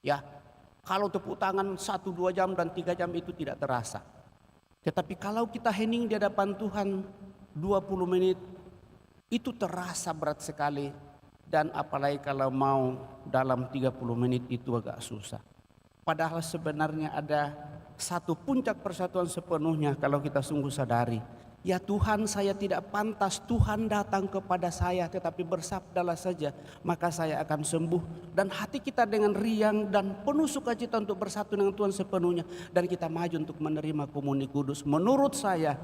Ya, kalau tepuk tangan 1-2 jam dan 3 jam itu tidak terasa. Tetapi kalau kita hening di hadapan Tuhan 20 menit, itu terasa berat sekali. Dan apalagi kalau mau dalam 30 menit itu agak susah. Padahal sebenarnya ada satu puncak persatuan sepenuhnya kalau kita sungguh sadari. Ya Tuhan, saya tidak pantas Tuhan datang kepada saya, tetapi bersabdalah saja, maka saya akan sembuh. Dan hati kita dengan riang dan penuh sukacita untuk bersatu dengan Tuhan sepenuhnya. Dan kita maju untuk menerima komuni kudus. Menurut saya,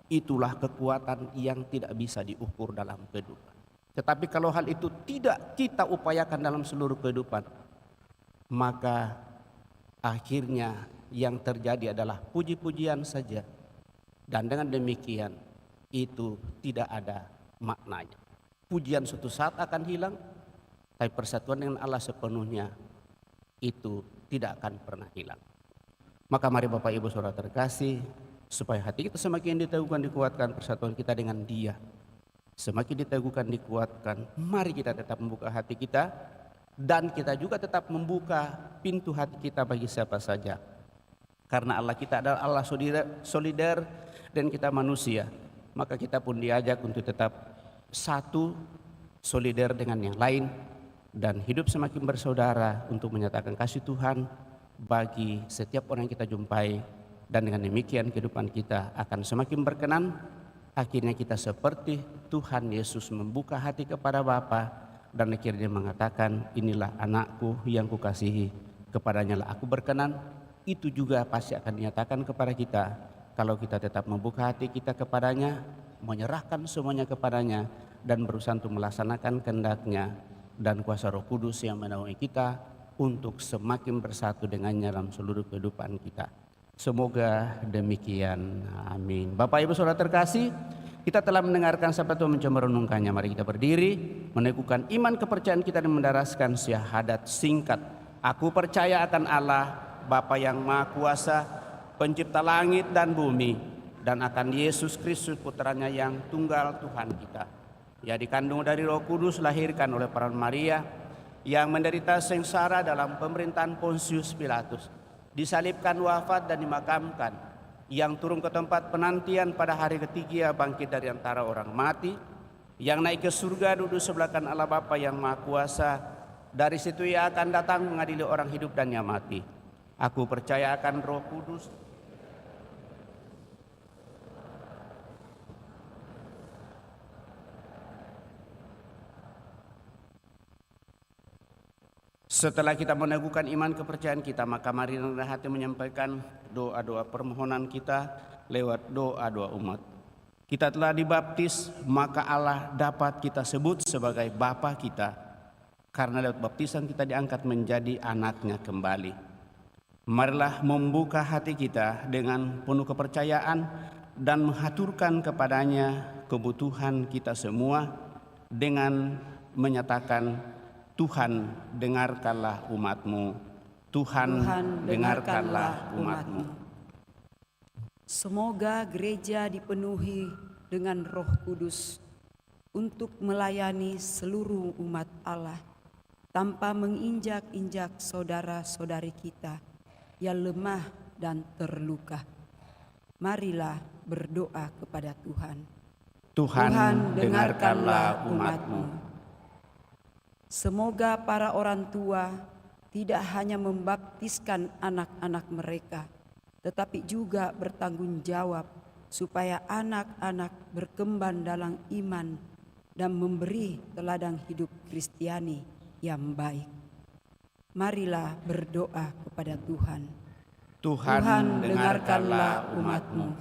itulah kekuatan yang tidak bisa diukur dalam kehidupan. Tetapi kalau hal itu tidak kita upayakan dalam seluruh kehidupan, maka akhirnya yang terjadi adalah puji-pujian saja. Dan dengan demikian itu tidak ada maknanya. Pujian suatu saat akan hilang, tapi persatuan dengan Allah sepenuhnya itu tidak akan pernah hilang. Maka mari Bapak Ibu Saudara terkasih, supaya hati kita semakin diteguhkan, dikuatkan, persatuan kita dengan Dia semakin diteguhkan, dikuatkan. Mari kita tetap membuka hati kita, dan kita juga tetap membuka pintu hati kita bagi siapa saja. Karena Allah kita adalah Allah solider dan kita manusia, maka kita pun diajak untuk tetap satu, solider dengan yang lain, dan hidup semakin bersaudara untuk menyatakan kasih Tuhan bagi setiap orang yang kita jumpai. Dan dengan demikian kehidupan kita akan semakin berkenan. Akhirnya kita seperti Tuhan Yesus membuka hati kepada Bapa, dan akhirnya mengatakan, inilah anakku yang kukasihi, kepadanya lah aku berkenan. Itu juga pasti akan dinyatakan kepada kita kalau kita tetap membuka hati kita kepadanya, menyerahkan semuanya kepadanya, dan berusaha untuk melaksanakan kehendak-Nya, dan kuasa Roh Kudus yang menaungi kita untuk semakin bersatu dengannya dalam seluruh kehidupan kita. Semoga demikian. Amin. Bapak Ibu Saudara terkasih, kita telah mendengarkan sabda Tuhan, mencoba merenungkannya. Mari kita berdiri, meneguhkan iman kepercayaan kita dan mendaraskan syahadat singkat. Aku percaya akan Allah, Bapa yang Maha Kuasa, pencipta langit dan bumi, dan akan Yesus Kristus putranya yang tunggal Tuhan kita. Ia dikandung dari Roh Kudus, lahirkan oleh peran Maria, yang menderita sengsara dalam pemerintahan Pontius Pilatus, disalibkan, wafat dan dimakamkan, yang turun ke tempat penantian pada hari ketiga, bangkit dari antara orang mati, yang naik ke surga, duduk sebelah kanan Allah Bapa yang Maha Kuasa. Dari situ Ia akan datang mengadili orang hidup dan yang mati. Aku percaya akan Roh Kudus, setelah kita meneguhkan iman kepercayaan kita, maka mari rendah hati menyampaikan doa-doa permohonan kita lewat doa-doa umat. Kita telah dibaptis, maka Allah dapat kita sebut sebagai Bapa kita, karena lewat baptisan kita diangkat menjadi anak-Nya kembali. Marilah membuka hati kita dengan penuh kepercayaan dan mengaturkan kepadanya kebutuhan kita semua dengan menyatakan, Tuhan dengarkanlah umat-Mu, Tuhan dengarkanlah umat-Mu. Semoga gereja dipenuhi dengan Roh Kudus untuk melayani seluruh umat Allah tanpa menginjak-injak saudara-saudari kita yang lemah dan terluka. Marilah berdoa kepada Tuhan. Tuhan dengarkanlah umat-Mu. Semoga para orang tua tidak hanya membaptiskan anak-anak mereka, tetapi juga bertanggung jawab supaya anak-anak berkembang dalam iman dan memberi teladan hidup Kristiani yang baik. Marilah berdoa kepada Tuhan. Tuhan, dengarkanlah umat-Mu.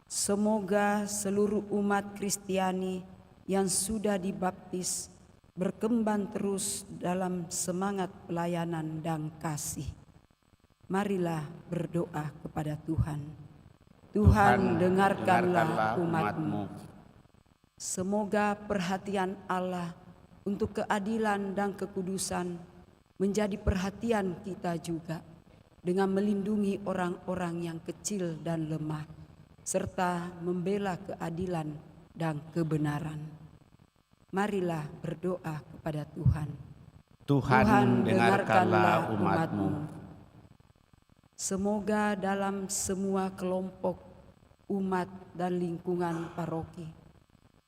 Semoga seluruh umat Kristiani yang sudah dibaptis berkembang terus dalam semangat pelayanan dan kasih. Marilah berdoa kepada Tuhan. Tuhan, dengarkanlah umat-Mu. Semoga perhatian Allah untuk keadilan dan kekudusan menjadi perhatian kita juga, dengan melindungi orang-orang yang kecil dan lemah, serta membela keadilan dan kebenaran. Marilah berdoa kepada Tuhan. Tuhan, dengarkanlah umat-Mu. Semoga dalam semua kelompok, umat dan lingkungan paroki,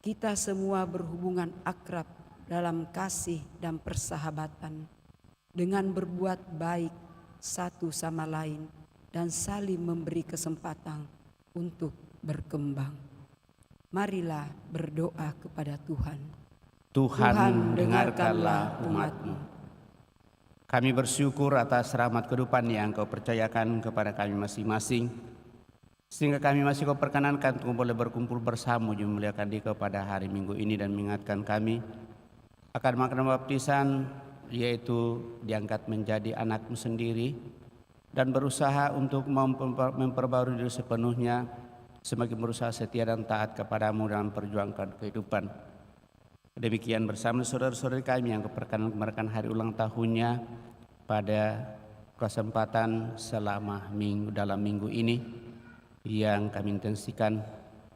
kita semua berhubungan akrab dalam kasih dan persahabatan, dengan berbuat baik satu sama lain dan saling memberi kesempatan untuk berkembang. Marilah berdoa kepada Tuhan. Tuhan, dengarkanlah umat-Mu. Kami bersyukur atas rahmat kehidupan yang Kau percayakan kepada kami masing-masing, sehingga kami masih Kau perkenankan untuk boleh berkumpul bersama memuliakan Dikau pada hari Minggu ini dan mengingatkan kami akan makna baptisan, yaitu diangkat menjadi anak-Mu sendiri dan berusaha untuk memperbarui diri sepenuhnya, semakin berusaha setia dan taat kepada-Mu dalam perjuangan kehidupan. Demikian bersama saudara-saudari kami yang keperkenankan hari ulang tahunnya pada kesempatan selama dalam minggu ini yang kami intensikan.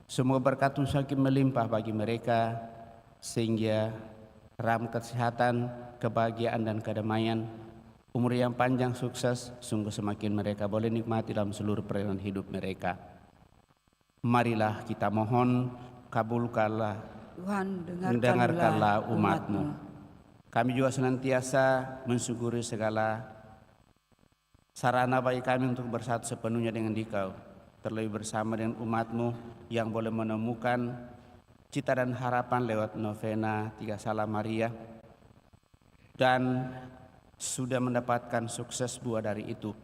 Semoga berkat Tuhan semakin melimpah bagi mereka, sehingga rahmat kesehatan, kebahagiaan dan kedamaian, umur yang panjang, sukses, sungguh semakin mereka boleh nikmati dalam seluruh perjalanan hidup mereka. Marilah kita mohon, kabulkanlah Tuhan, dengarkanlah umat-Mu. Kami juga senantiasa mensyukuri segala sarana bagi kami untuk bersatu sepenuhnya dengan Dikau, terlebih bersama dengan umat-Mu yang boleh menemukan cita dan harapan lewat novena Tiga Salam Maria, dan sudah mendapatkan sukses buah dari itu.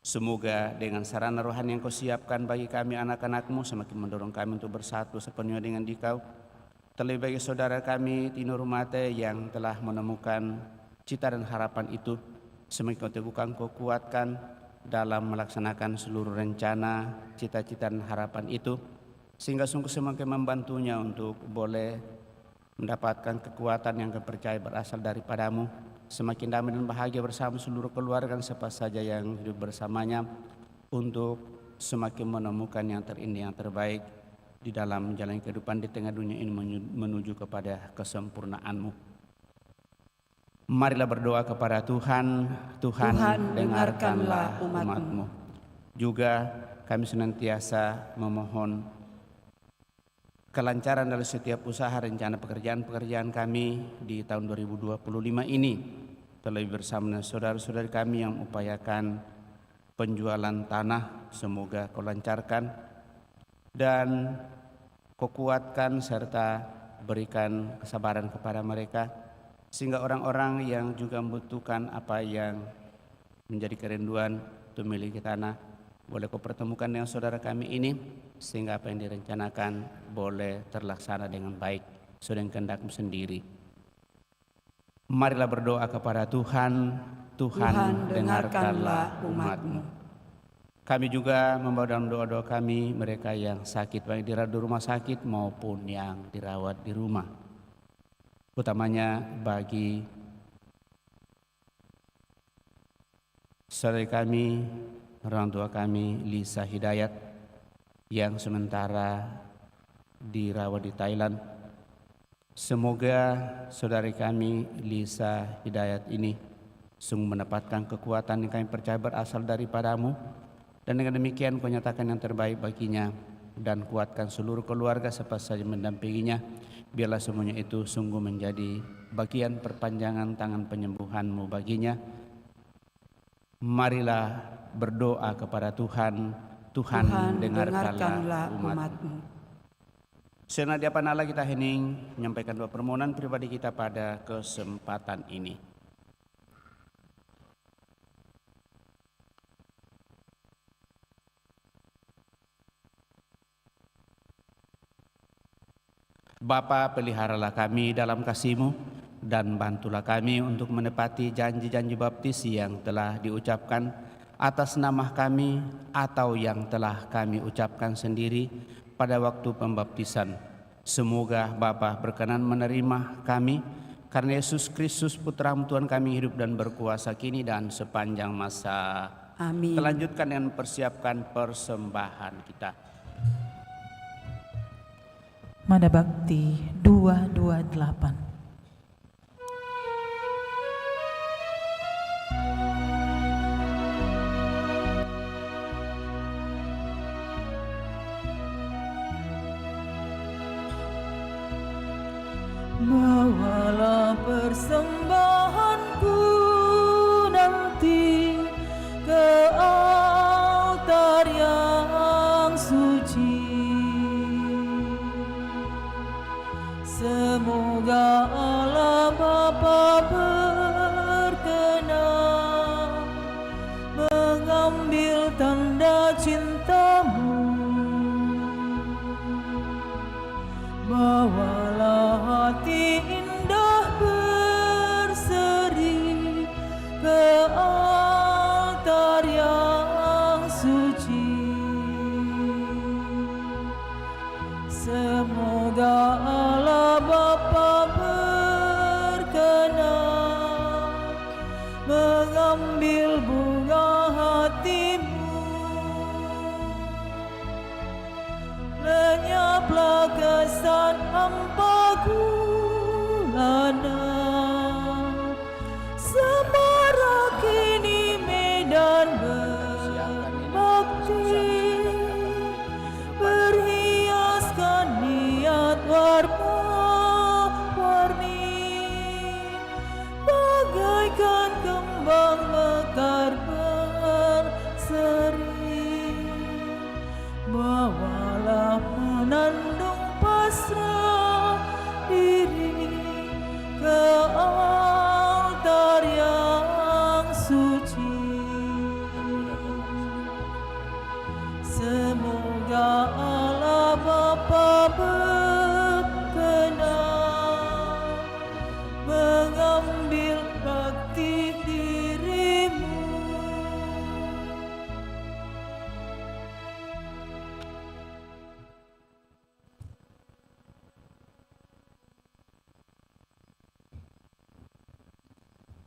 Semoga dengan sarana rohani yang Kau siapkan bagi kami anak-anak-Mu semakin mendorong kami untuk bersatu sepenuhnya dengan Dikau. Terlebih bagi saudara kami Tino Rumate yang telah menemukan cita dan harapan itu, semakin Kau teguhkan, Kau kuatkan dalam melaksanakan seluruh rencana, cita-cita dan harapan itu, sehingga sungguh semakin membantunya untuk boleh mendapatkan kekuatan yang kepercayaan berasal daripada-Mu, semakin damai dan bahagia bersama seluruh keluarga dan siapa saja yang hidup bersamanya, untuk semakin menemukan yang terindah, yang terbaik di dalam menjalani kehidupan di tengah dunia ini menuju kepada kesempurnaan-Mu. Marilah berdoa kepada Tuhan. Tuhan, dengarkanlah umat-Mu. Juga kami senantiasa memohon kelancaran dalam setiap usaha rencana pekerjaan-pekerjaan kami di tahun 2025 ini, terlebih bersama dengan saudara-saudari kami yang upayakan penjualan tanah, semoga Kau lancarkan dan Kau kuatkan serta berikan kesabaran kepada mereka, sehingga orang-orang yang juga membutuhkan apa yang menjadi kerinduan untuk memiliki tanah boleh Kau pertemukan dengan saudara kami ini, sehingga apa yang direncanakan boleh terlaksana dengan baik sesuai dengan kehendak-Mu sendiri. Marilah berdoa kepada Tuhan. Tuhan, dengarkanlah umat-Mu. Kami juga membawa dalam doa-doa kami mereka yang sakit, baik dirawat di rumah sakit maupun yang dirawat di rumah. Utamanya bagi saudari kami, orang tua kami Lisa Hidayat yang sementara dirawat di Thailand. Semoga saudari kami Lisa Hidayat ini sungguh mendapatkan kekuatan yang kami percaya berasal daripada-Mu, dan dengan demikian Kau nyatakan yang terbaik baginya, dan kuatkan seluruh keluarga siapa saja mendampinginya. Biarlah semuanya itu sungguh menjadi bagian perpanjangan tangan penyembuhan-Mu baginya. Marilah berdoa kepada Tuhan. Tuhan, dengarkanlah umat-Mu. Senada panala kita hening menyampaikan doa permohonan pribadi kita pada kesempatan ini. Bapa, peliharalah kami dalam kasih-Mu dan bantulah kami untuk menepati janji-janji baptis yang telah diucapkan atas nama kami atau yang telah kami ucapkan sendiri pada waktu pembaptisan. Semoga Bapa berkenan menerima kami karena Yesus Kristus Putra-Mu Tuhan kami hidup dan berkuasa kini dan sepanjang masa. Amin. Kita lanjutkan dengan persiapkan persembahan kita. Manda Bakti 228. Bawalah persembahanku nanti ke altar yang suci. Semoga Allah Bapa berkenan mengambil tanda cinta-Mu. Bawalah hati indah berseri ke altar yang suci. Semoga Allah Bapa berkenan mengambil bunga hati-Mu. Lenyaplah kesan hampa gulana, semarak ini medan berbakti, berhiaskan niat warna-warni, bagaikan kembang mekar berseri. Bawalah menandung pasrah diri ke altar yang suci. Semoga Allah Bapa berkenan mengambil bakti diri-Mu.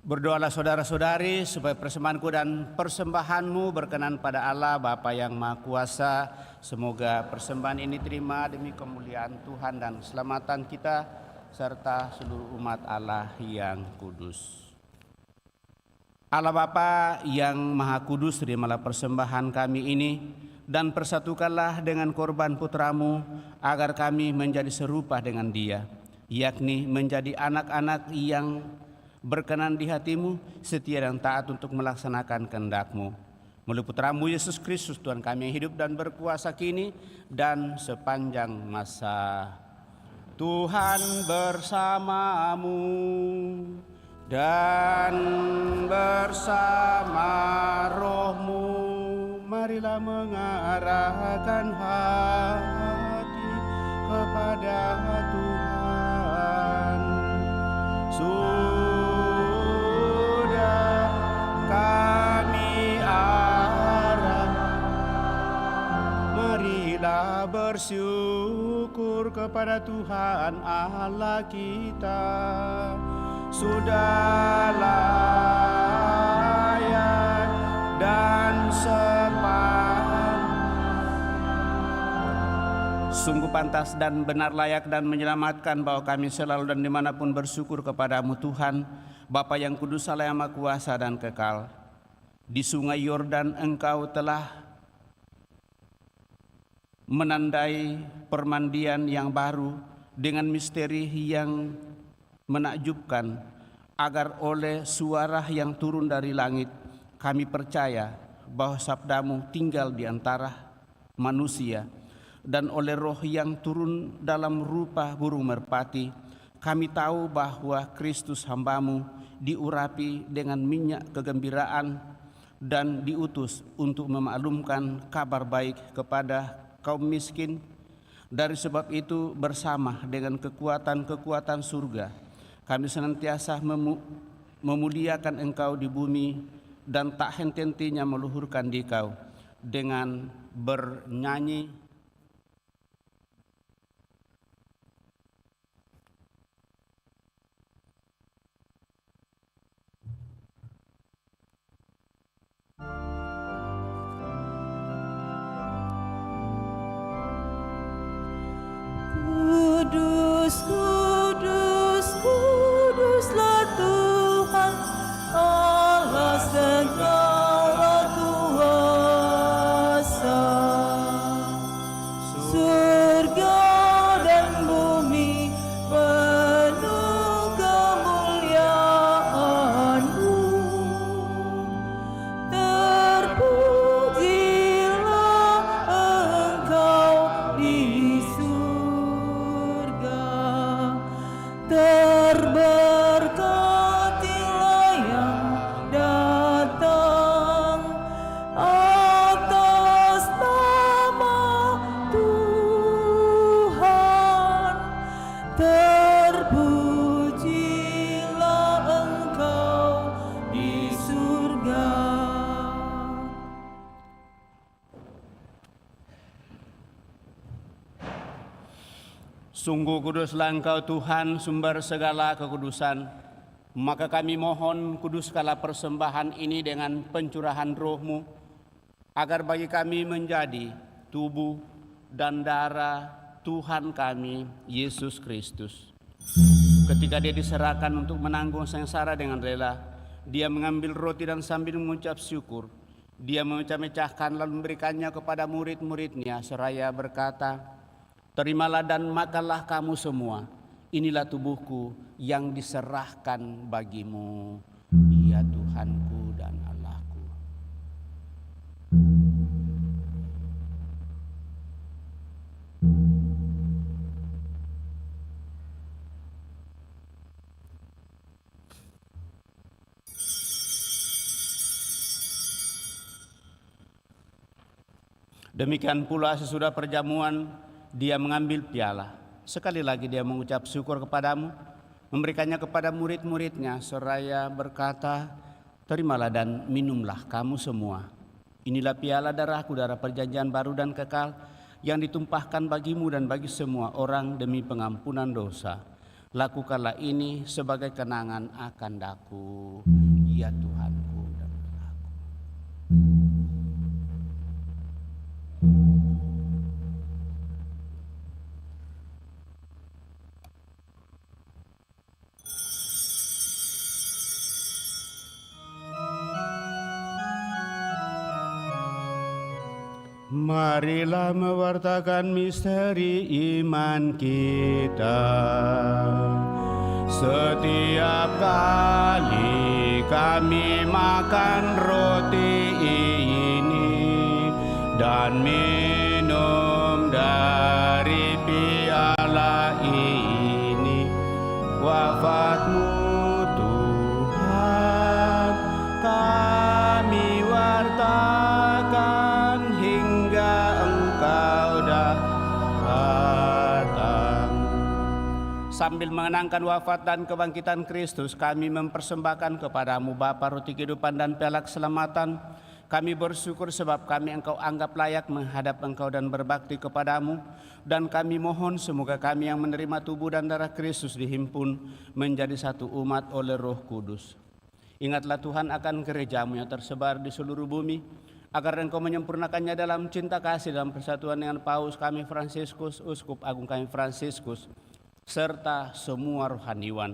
Berdoalah saudara-saudari supaya persembahanku dan persembahanmu berkenan pada Allah Bapa yang Maha Kuasa. Semoga persembahan ini terima demi kemuliaan Tuhan dan keselamatan kita serta seluruh umat Allah yang kudus. Allah Bapa yang Maha Kudus, terimalah persembahan kami ini dan persatukanlah dengan korban putra-Mu agar kami menjadi serupa dengan Dia, yakni menjadi anak-anak yang berkenan di hati-Mu, setia dan taat untuk melaksanakan kehendak-Mu. Melalui Putra-Mu Yesus Kristus Tuhan kami yang hidup dan berkuasa kini dan sepanjang masa. Tuhan bersamamu dan bersama roh-Mu. Marilah mengarahkan hati kepada Tuhan. Kami arah, marilah bersyukur kepada Tuhan Allah kita. Sudah layak dan sungguh pantas dan benar, layak dan menyelamatkan bahwa kami selalu dan dimanapun bersyukur kepada-Mu Tuhan, Bapa yang kudus, Allah yang Maha Kuasa dan kekal. Di sungai Yordan Engkau telah menandai permandian yang baru dengan misteri yang menakjubkan, agar oleh suara yang turun dari langit kami percaya bahwa sabda-Mu tinggal di antara manusia. dan oleh Roh yang turun dalam rupa burung merpati, kami tahu bahwa Kristus hamba-Mu diurapi dengan minyak kegembiraan dan diutus untuk memaklumkan kabar baik kepada kaum miskin. Dari sebab itu, bersama dengan kekuatan-kekuatan surga, kami senantiasa memuliakan Engkau di bumi dan tak henti-hentinya meluhurkan Dikau dengan bernyanyi, Kudus, kudus, kuduslah Tuhan Allah segala kuasa. Surga dan bumi penuh kemuliaan-Mu. Terpujilah Engkau di surga, terberkatilah yang datang atas nama Tuhan. Terpujilah Engkau di surga. Sungguh kuduslah Engkau Tuhan, sumber segala kekudusan. Maka kami mohon, kuduskanlah persembahan ini dengan pencurahan Roh-Mu, agar bagi kami menjadi tubuh dan darah Tuhan kami, Yesus Kristus. Ketika Dia diserahkan untuk menanggung sengsara dengan rela, Dia mengambil roti dan sambil mengucap syukur, Dia memecah-mecahkan lalu memberikannya kepada murid-murid-Nya seraya berkata, "Terimalah dan makanlah kamu semua. Inilah tubuhku yang diserahkan bagimu, ya Tuhanku dan Allahku." Demikian pula sesudah perjamuan, Dia mengambil piala. Sekali lagi Dia mengucap syukur kepadamu, memberikannya kepada murid-murid-Nya seraya berkata, "Terimalah dan minumlah kamu semua. Inilah piala darahku, darah perjanjian baru dan kekal, yang ditumpahkan bagimu dan bagi semua orang demi pengampunan dosa. Lakukanlah ini sebagai kenangan akan Aku, ya Tuhanku dan Allahku." Marilah mewartakan misteri iman kita. Setiap kali kami makan roti ini dan minum dari piala ini, wafat-Mu Tuhan kami wartakan hingga Engkau datang. Sambil mengenangkan wafat dan kebangkitan Kristus, kami mempersembahkan kepadamu Bapa roti kehidupan dan piala keselamatan. Kami bersyukur sebab kami Engkau anggap layak menghadap Engkau dan berbakti kepadamu. Dan kami mohon semoga kami yang menerima tubuh dan darah Kristus dihimpun menjadi satu umat oleh Roh Kudus. Ingatlah Tuhan akan gereja-Mu yang tersebar di seluruh bumi, agar Engkau menyempurnakannya dalam cinta kasih dalam persatuan dengan Paus kami Fransiskus, Uskup Agung kami Fransiskus, serta semua rohaniwan.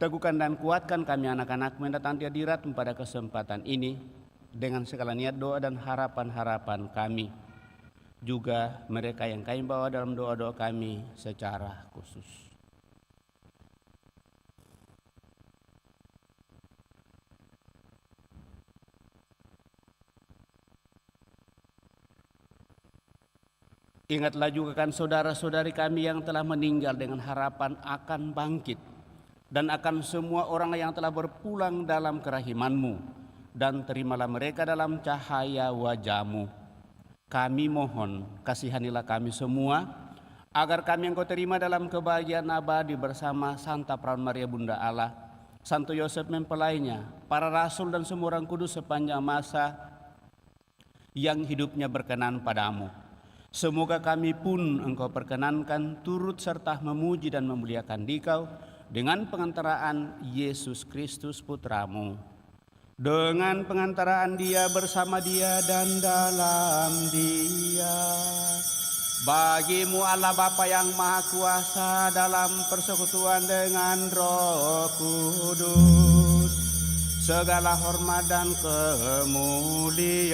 Teguhkan dan kuatkan kami anak-anak-Mu yang datang di hadirat pada kesempatan ini dengan segala niat doa dan harapan-harapan kami. Juga mereka yang kami bawa dalam doa-doa kami secara khusus. Ingatlah juga kan saudara-saudari kami yang telah meninggal dengan harapan akan bangkit, dan akan semua orang yang telah berpulang dalam kerahiman-Mu, dan terimalah mereka dalam cahaya wajah-Mu. Kami mohon, kasihanilah kami semua, agar kami Engkau terima dalam kebahagiaan abadi bersama Santa Perawan Maria Bunda Allah, Santo Yosef mempelainya, para rasul dan semua orang kudus sepanjang masa yang hidupnya berkenan padamu. Semoga kami pun Engkau perkenankan turut serta memuji dan memuliakan Dikau dengan pengantaraan Yesus Kristus Putra-Mu. Dengan pengantaraan Dia, bersama Dia, dan dalam Dia. Bagi-Mu Allah Bapa yang Maha Kuasa dalam persekutuan dengan Roh Kudus, segala hormat dan kemuliaan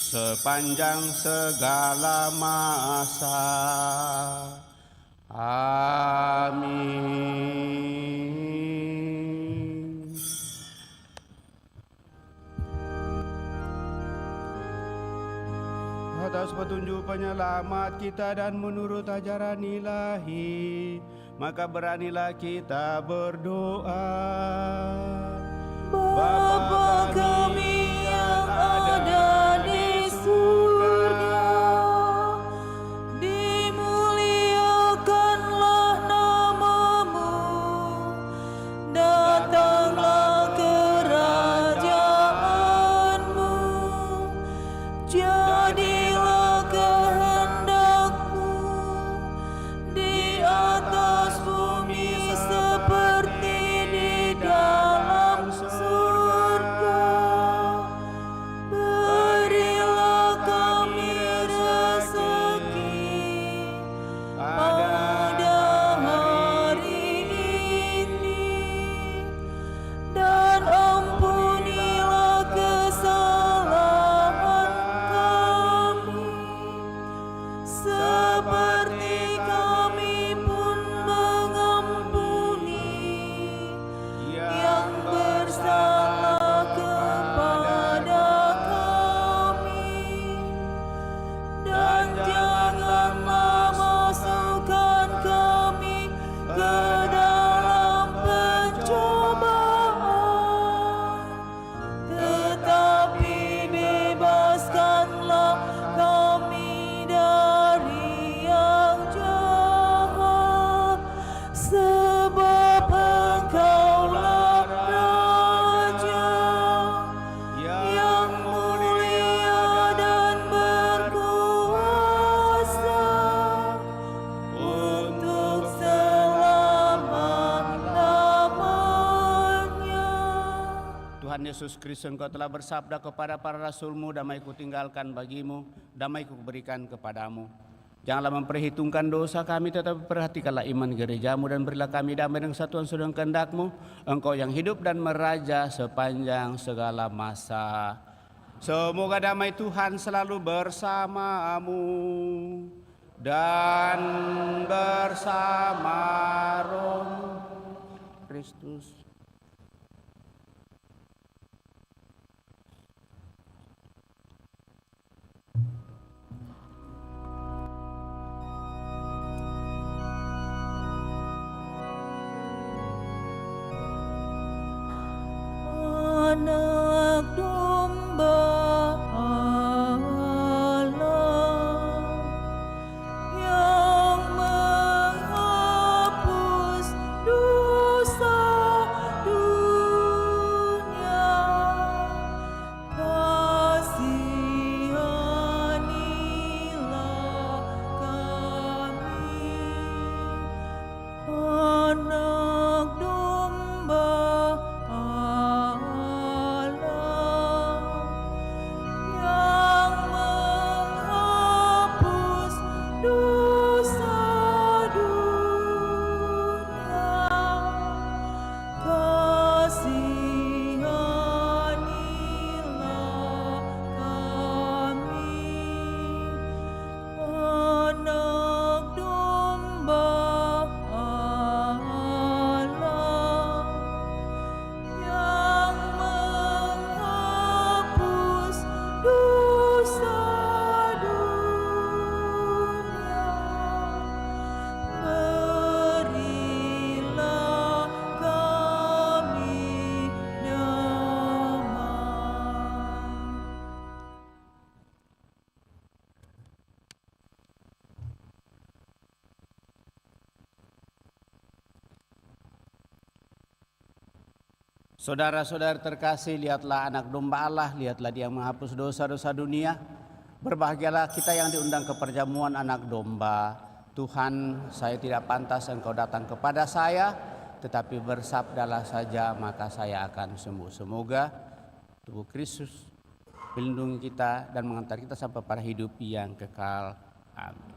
sepanjang segala masa. Amin. Atas petunjuk penyelamat kita dan menurut ajaran ilahi, maka beranilah kita berdoa. Bapa kami yang ada di surga, dimuliakanlah nama-Mu, datanglah kerajaan-Mu, jadilah kehendak-Mu di atas bumi seperti di dalam surga. Berilah kami rezeki pada hari ini, dan ampunilah kesalahan kami, seperti kami pun mengampuni yang bersalah kepada kami, dan janganlah masukkan kami ke dalam pencobaan, tetapi bebaskanlah kami dari yang jahat, sebab Engkaulah Raja yang mulia dan berkuasa untuk selama-lamanya. Tuhan Yesus Kristus, Engkau telah bersabda kepada para rasul-Mu, damai Kutinggalkan bagimu, damai Kuberikan kepadamu. Janganlah memperhitungkan dosa kami, tetapi perhatikanlah iman gereja-Mu, dan berilah kami damai dan kesatuan sesuai dengan kehendak-Mu, Engkau yang hidup dan meraja sepanjang segala masa. Semoga damai Tuhan selalu bersamamu dan bersama Roh Kristus. Anak domba Allah yang menghapus dosa dunia, kasihanilah kami. Anak domba Allah Saudara-saudara terkasih, lihatlah anak domba Allah, lihatlah Dia menghapus dosa-dosa dunia. Berbahagialah kita yang diundang ke perjamuan anak domba. Tuhan, saya tidak pantas Engkau datang kepada saya, tetapi bersabdalah saja maka saya akan sembuh. Semoga tubuh Kristus melindungi kita dan mengantar kita sampai pada hidup yang kekal. Amin.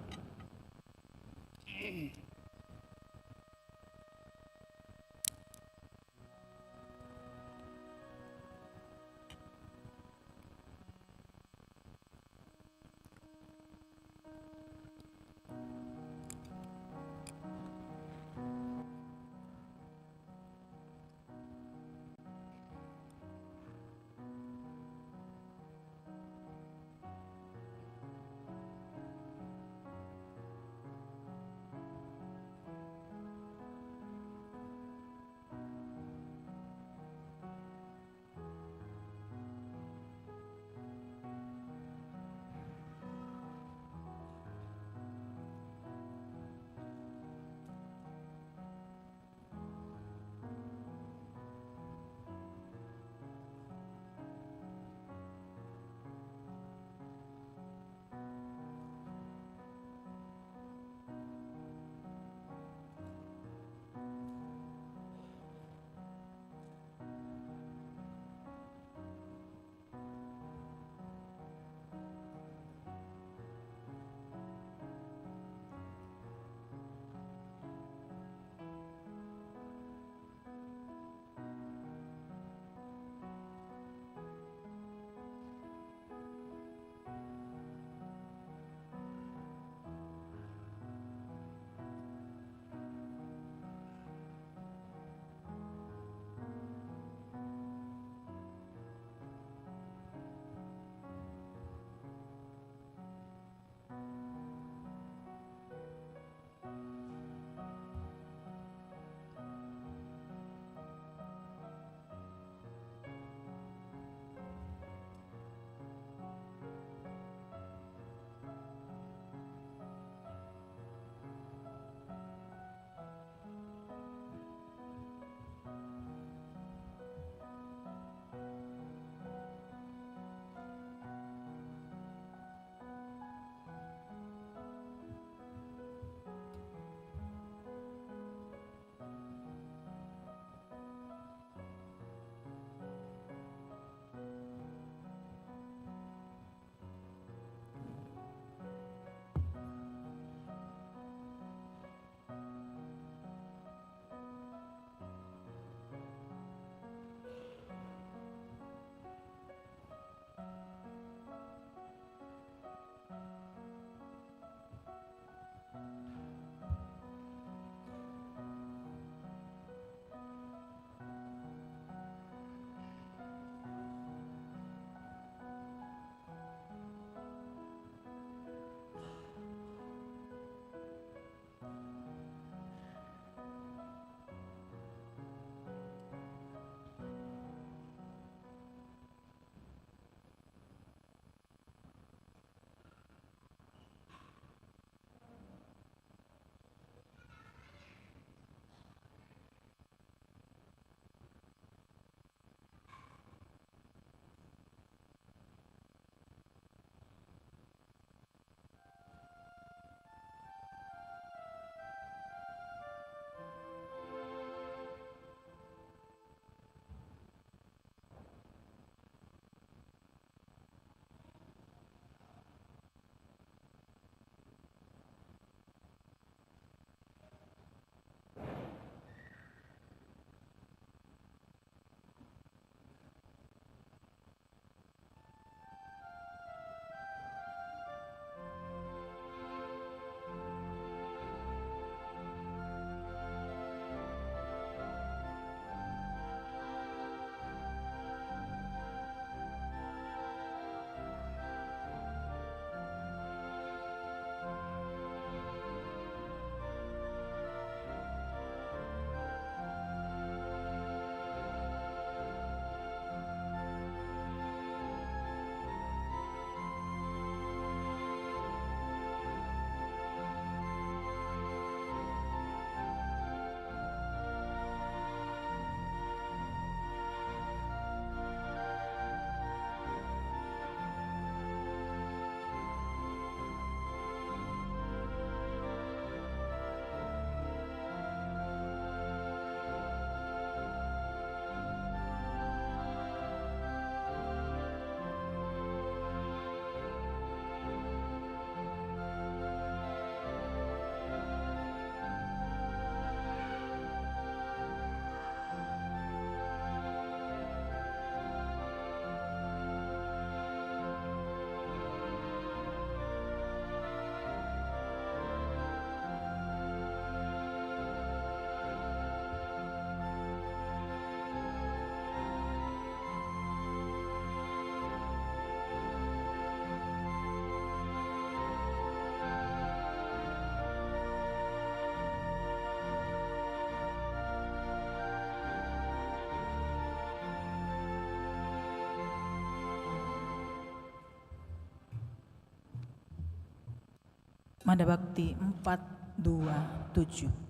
Manda Bakti 427.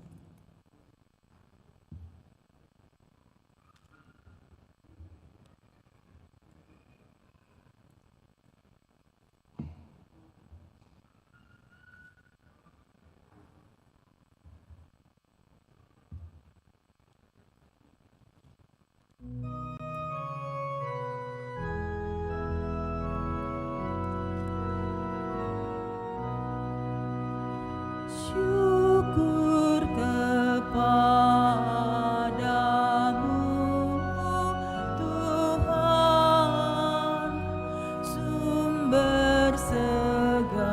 Syukur kepadamu Tuhan, sumber segala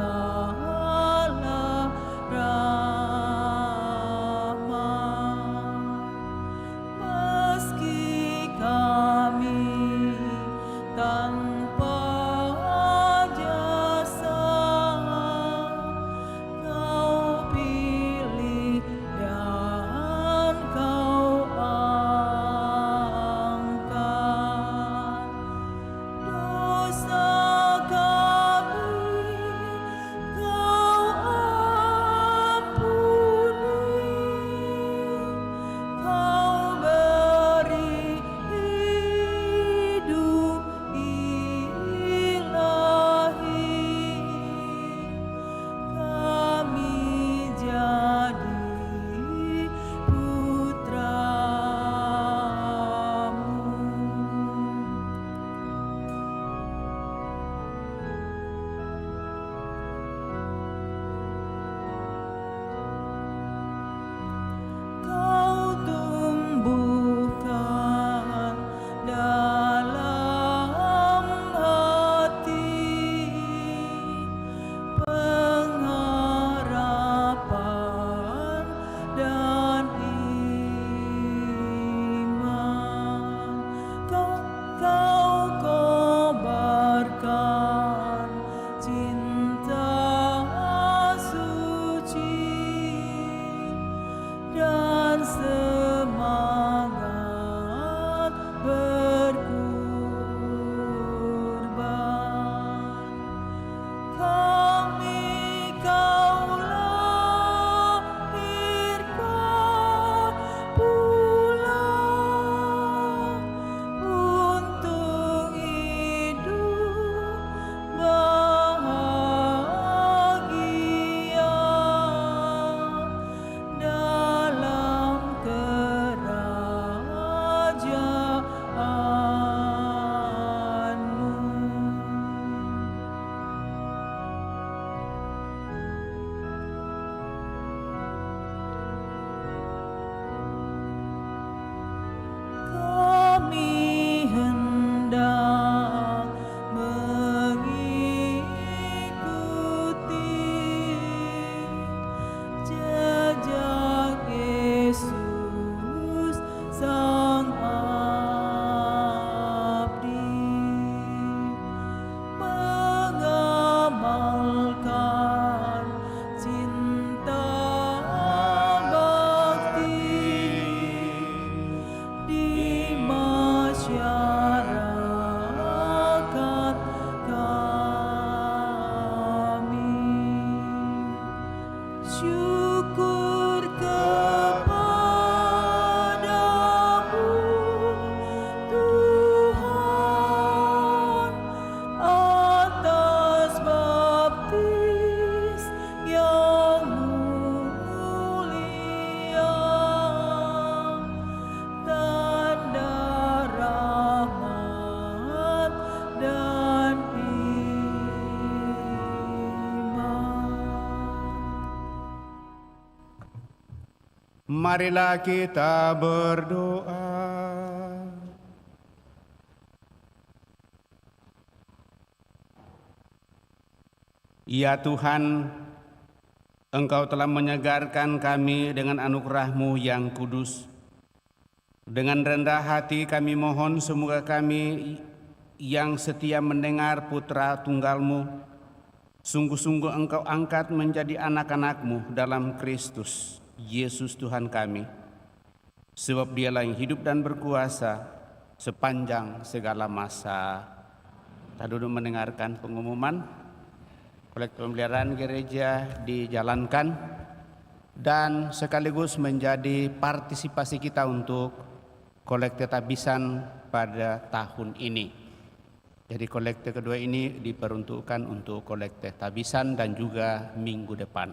rahmat. Meski kami tanpa jasa, Kau pilih dan Kau angkat. Dosa kami Kau ampuni, Kau beri hidup ilahi. Kami jadi putra-Mu. Kau tumbuhkan dalam hati pengharapan dan iman. Kau kobarkan cinta suci dan semangat berkorban. Kami Kau lahirkan pula untuk hidup bahagia dalam kerajaan-Mu. Kami hendak mengikuti jejak Yesus Sang Abdi, mengamalkan cinta bakti di masyarakat kami. Syukur kepadamu Tuhan, atas baptis yang mulia, tanda rahmat dan iman. Marilah kita berdoa. Ya Tuhan, Engkau telah menyegarkan kami dengan anugerah-Mu yang kudus. Dengan rendah hati kami mohon semoga kami yang setia mendengar putra tunggal-Mu, sungguh-sungguh Engkau angkat menjadi anak-anak-Mu dalam Kristus Yesus Tuhan kami. Sebab Dialah yang hidup dan berkuasa sepanjang segala masa. Kita duduk mendengarkan pengumuman. kolekte pemeliharaan gereja dijalankan dan sekaligus menjadi partisipasi kita untuk kolekte tabisan pada tahun ini. Jadi kolekte kedua ini diperuntukkan untuk kolekte tabisan dan juga minggu depan.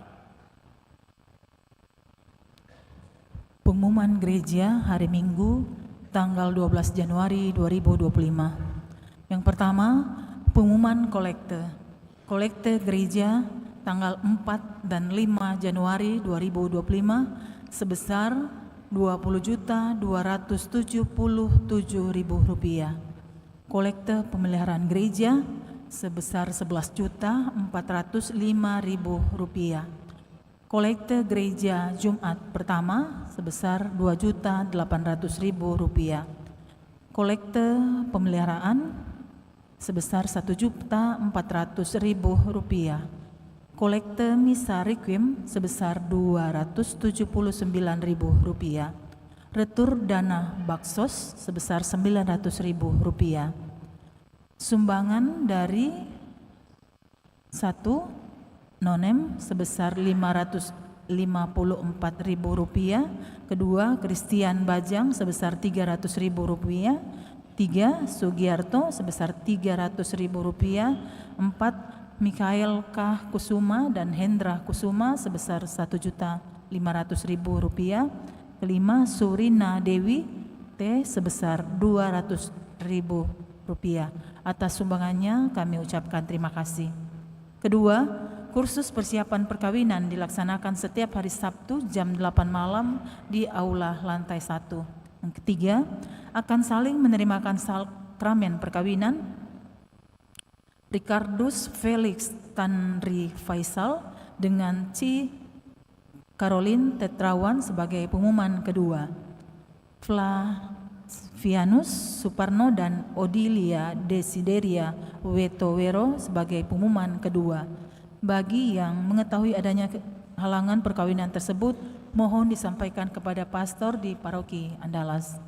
Pengumuman gereja hari Minggu tanggal 12 Januari 2025. Yang pertama, pengumuman kolekte. Kolekte gereja tanggal 4 dan 5 Januari 2025 sebesar Rp20.277.000. Kolekte pemeliharaan gereja sebesar Rp11.405.000. Kolekte gereja Jumat pertama sebesar Rp2.800.000. Kolekte pemeliharaan sebesar Rp1.400.000. Kolekte misa requiem sebesar Rp279.000. Retur dana baksos sebesar Rp900.000. Sumbangan dari 1. Nonem sebesar Rp554.000. Kedua, Christian Bajang sebesar Rp300.000. 3. Sugiarto sebesar Rp300.000. 4. Mikael K. Kusuma dan Hendra Kusuma sebesar Rp1.500.000. Kelima, Surina Dewi T sebesar Rp200.000. Atas sumbangannya kami ucapkan terima kasih. Kedua, kursus persiapan perkawinan dilaksanakan setiap hari Sabtu jam 8 malam di aula lantai 1. Yang ketiga, akan saling menerimakan sakramen perkawinan Ricardus Felix Tanri Faisal dengan Ci Caroline Tetrawan sebagai pengumuman kedua. Flavianus Suparno dan Odilia Desideria Wetowero sebagai pengumuman kedua. Bagi yang mengetahui adanya halangan perkawinan tersebut, mohon disampaikan kepada pastor di paroki Andalas.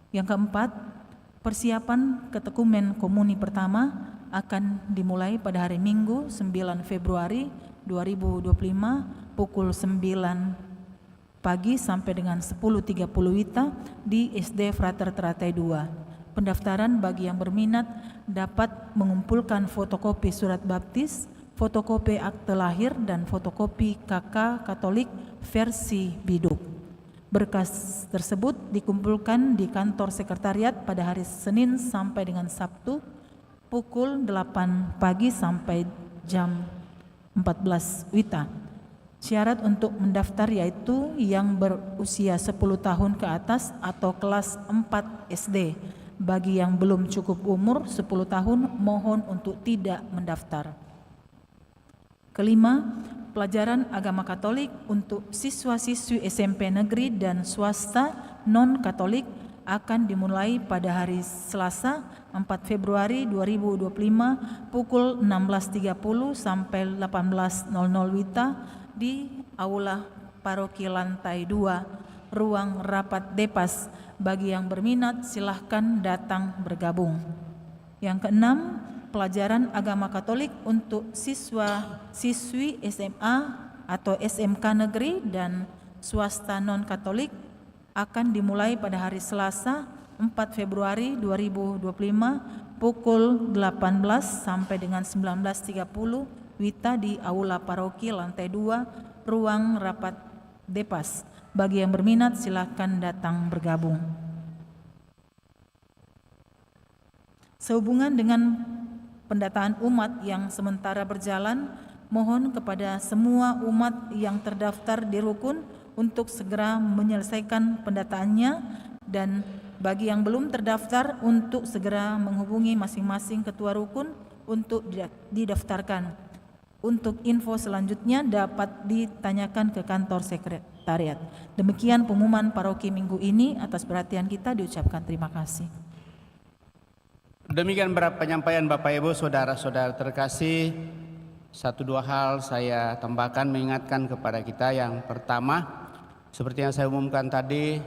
Yang keempat, persiapan ketekumen komuni pertama akan dimulai pada hari Minggu 9 Februari 2025 pukul 9 pagi sampai dengan 10.30 WITA di SD Frater Teratai 2. Pendaftaran bagi yang berminat dapat mengumpulkan fotokopi surat baptis, fotokopi akte lahir, dan fotokopi KK Katolik versi biduk. Berkas tersebut dikumpulkan di kantor sekretariat pada hari Senin sampai dengan Sabtu pukul 8 pagi sampai jam 14 WITA. Syarat untuk mendaftar yaitu yang berusia 10 tahun ke atas atau kelas 4 SD. Bagi yang belum cukup umur 10 tahun mohon untuk tidak mendaftar. Kelima, pelajaran agama Katolik untuk siswa-siswi SMP negeri dan swasta non-Katolik akan dimulai pada hari Selasa 4 Februari 2025 pukul 16.30 sampai 18.00 WITA di aula paroki lantai 2, ruang rapat Depas. Bagi yang berminat silahkan datang bergabung. Yang keenam, pelajaran agama Katolik untuk siswa-siswi SMA atau SMK negeri dan swasta non-Katolik akan dimulai pada hari Selasa 4 Februari 2025 pukul 18 sampai dengan 19.30 WITA di aula paroki lantai 2, ruang rapat Depas. Bagi yang berminat silakan datang bergabung. Sehubungan dengan pendataan umat yang sementara berjalan, mohon kepada semua umat yang terdaftar di rukun untuk segera menyelesaikan pendataannya, dan bagi yang belum terdaftar untuk segera menghubungi masing-masing ketua rukun untuk didaftarkan. Untuk info selanjutnya dapat ditanyakan ke kantor sekretariat. Demikian pengumuman paroki minggu ini. Atas perhatian kita diucapkan terima kasih. Demikian penyampaian Bapak Ibu, saudara-saudara terkasih. 1-2 hal saya tambahkan mengingatkan kepada kita. Yang pertama, seperti yang saya umumkan tadi,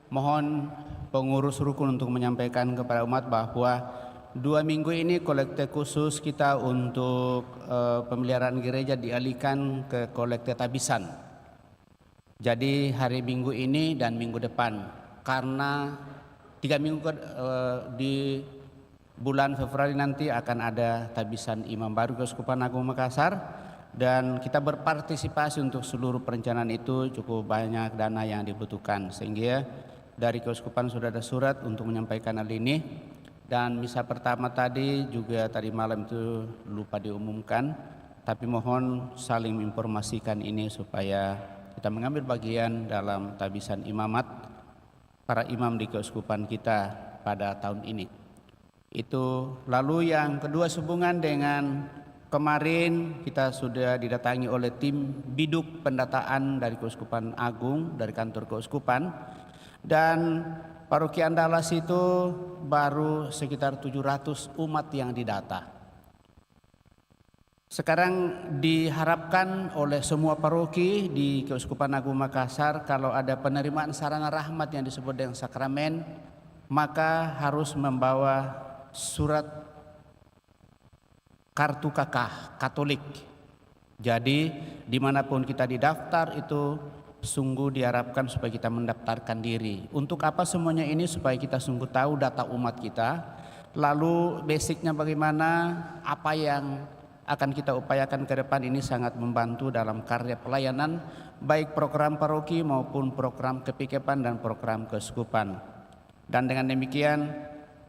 mohon pengurus rukun untuk menyampaikan kepada umat bahwa 2 minggu ini kolekte khusus kita untuk pemeliharaan gereja dialihkan ke kolekte tabisan. Jadi hari Minggu ini dan minggu depan, karena 3 minggu di bulan Februari nanti akan ada tabisan imam baru Keuskupan Agung Makassar, dan kita berpartisipasi untuk seluruh perencanaan itu. Cukup banyak dana yang dibutuhkan, sehingga dari Keuskupan sudah ada surat untuk menyampaikan hal ini. Dan misa pertama tadi juga tadi malam itu lupa diumumkan, tapi mohon saling menginformasikan ini supaya kita mengambil bagian dalam tabisan imamat para imam di keuskupan kita pada tahun ini. Itu. Lalu yang kedua, sehubungan dengan kemarin kita sudah didatangi oleh tim biduk pendataan dari Keuskupan Agung, dari kantor keuskupan, dan paroki Andalas itu baru sekitar 700 umat yang didata. Sekarang diharapkan oleh semua paroki di Keuskupan Agung Makassar, kalau ada penerimaan sarana rahmat yang disebut dengan sakramen, maka harus membawa surat kartu kakah Katolik. Jadi dimanapun kita didaftar itu sungguh diharapkan supaya kita mendaftarkan diri. Untuk apa semuanya ini? Supaya kita sungguh tahu data umat kita, lalu basicnya bagaimana, apa yang akan kita upayakan ke depan. Ini sangat membantu dalam karya pelayanan, baik program paroki maupun program kepikepan dan program keuskupan. Dan dengan demikian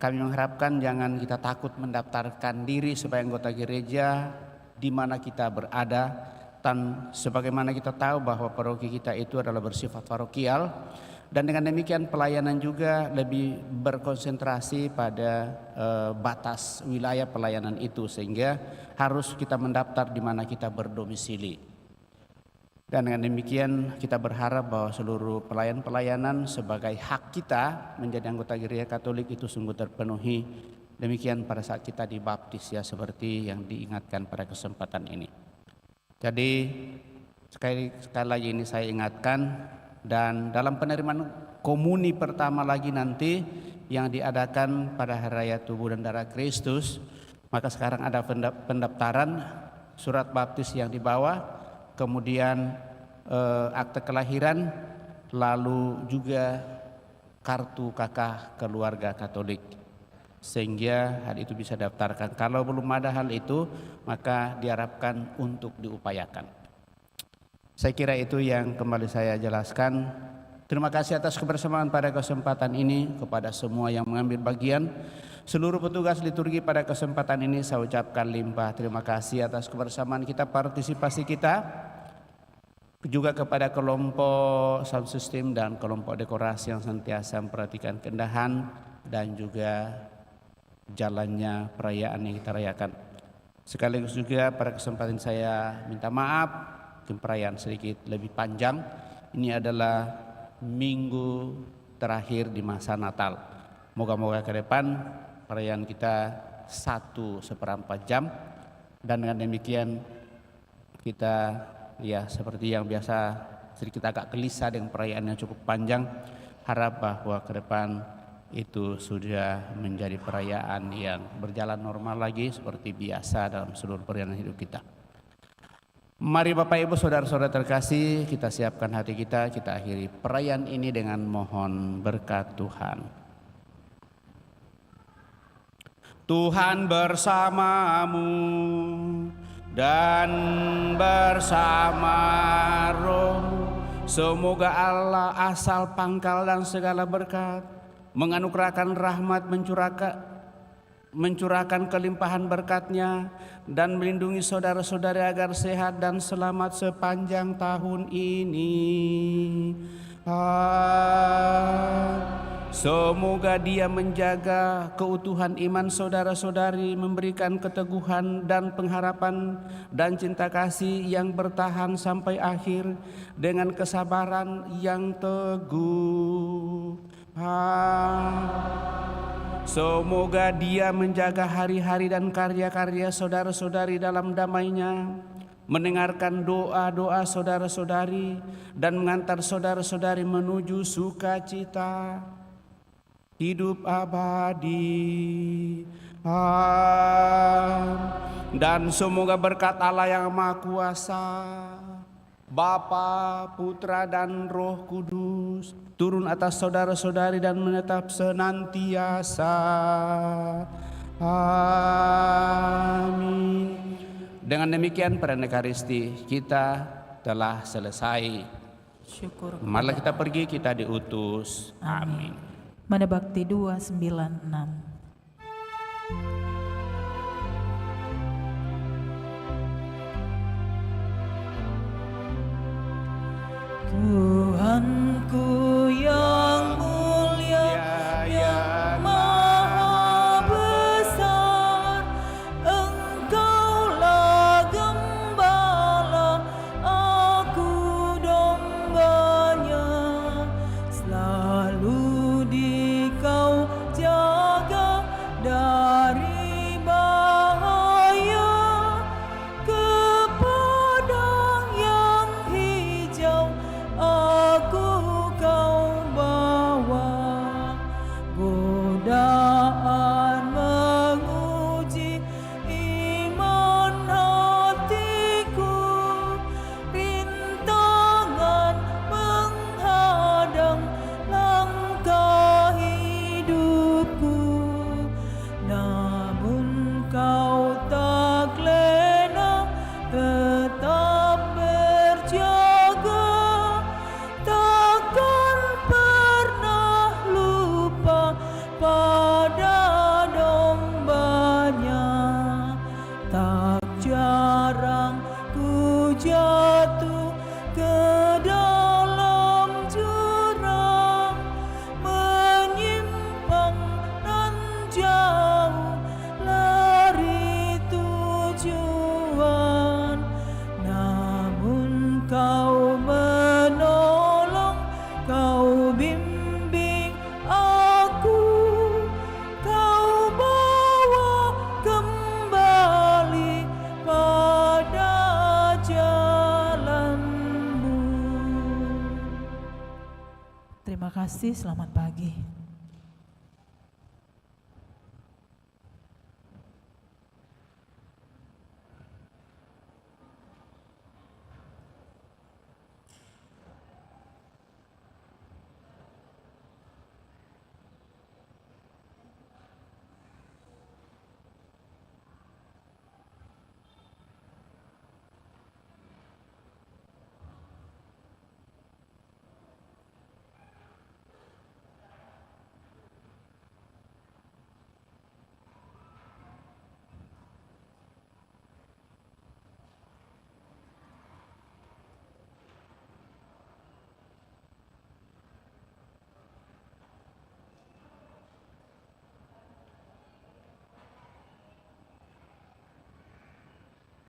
kami mengharapkan jangan kita takut mendaftarkan diri sebagai anggota gereja di mana kita berada. Dan sebagaimana kita tahu bahwa paroki kita itu adalah bersifat parokial, dan dengan demikian pelayanan juga lebih berkonsentrasi pada batas wilayah pelayanan itu, sehingga harus kita mendaftar di mana kita berdomisili. Dan dengan demikian kita berharap bahwa seluruh pelayanan sebagai hak kita menjadi anggota gereja Katolik itu sungguh terpenuhi. Demikian pada saat kita dibaptis, ya, seperti yang diingatkan pada kesempatan ini. Jadi sekali lagi ini saya ingatkan, dan dalam penerimaan komuni pertama lagi nanti yang diadakan pada Hari Raya Tubuh dan Darah Kristus, maka sekarang ada pendaftaran, surat baptis yang dibawa, kemudian akte kelahiran, lalu juga kartu kakah keluarga Katolik, sehingga hal itu bisa daftarkan. Kalau belum ada hal itu, maka diharapkan untuk diupayakan. Saya kira itu yang kembali saya jelaskan. Terima kasih atas kebersamaan pada kesempatan ini kepada semua yang mengambil bagian. Seluruh petugas liturgi pada kesempatan ini saya ucapkan limpah terima kasih atas kebersamaan kita, partisipasi kita. Juga kepada kelompok sound system dan kelompok dekorasi yang senantiasa memperhatikan keindahan dan juga jalannya perayaan yang kita rayakan. Sekaligus juga pada kesempatan saya minta maaf, perayaan sedikit lebih panjang. Ini adalah minggu terakhir di masa Natal. Moga-moga ke depan perayaan kita 1/4 jam, dan dengan demikian kita, ya, seperti yang biasa sedikit agak gelisah dengan perayaan yang cukup panjang. Harap bahwa ke depan itu sudah menjadi perayaan yang berjalan normal lagi seperti biasa dalam seluruh perjalanan hidup kita. Mari Bapak Ibu saudara-saudara terkasih, kita siapkan hati kita akhiri perayaan ini dengan mohon berkat Tuhan. Tuhan bersamamu dan bersama rohmu. Semoga Allah asal pangkal dan segala berkat menganugerahkan rahmat, mencurahkan kelimpahan berkat-Nya, dan melindungi saudara-saudari agar sehat dan selamat sepanjang tahun ini. Semoga Dia menjaga keutuhan iman saudara-saudari, memberikan keteguhan dan pengharapan dan cinta kasih yang bertahan sampai akhir dengan kesabaran yang teguh. Semoga Dia menjaga hari-hari dan karya-karya saudara-saudari dalam damai-Nya, mendengarkan doa-doa saudara-saudari, dan mengantar saudara-saudari menuju sukacita hidup abadi. Dan semoga berkat Allah yang Maha Kuasa, Bapa, Putra, dan Roh Kudus turun atas saudara-saudari dan menetap senantiasa. Amin. Dengan demikian perayaan Ekaristi kita telah selesai. Syukur. Marilah kita pergi, kita diutus. Amin. Mada Bakti 296. Tuhanku yang mulia, yang maha besar, Engkaulah gembala, aku dombanya. Selalu Dikau jaga dari bahaya, ke padang yang hijau aku Kau bawa. Godaan menguji iman hatiku, rintangan menghadang langkah hidupku. Namun Kau tak lena, tetap berjaga, takkan pernah lupa pada dombanya. Tak jarang ku jatuh ke dalam jurang, menyimpang dan jauh lari tujuan. Namun Kau menolong, Kau bimbing aku, Kau bawa kembali pada jalanmu. Terima kasih, selamat pagi.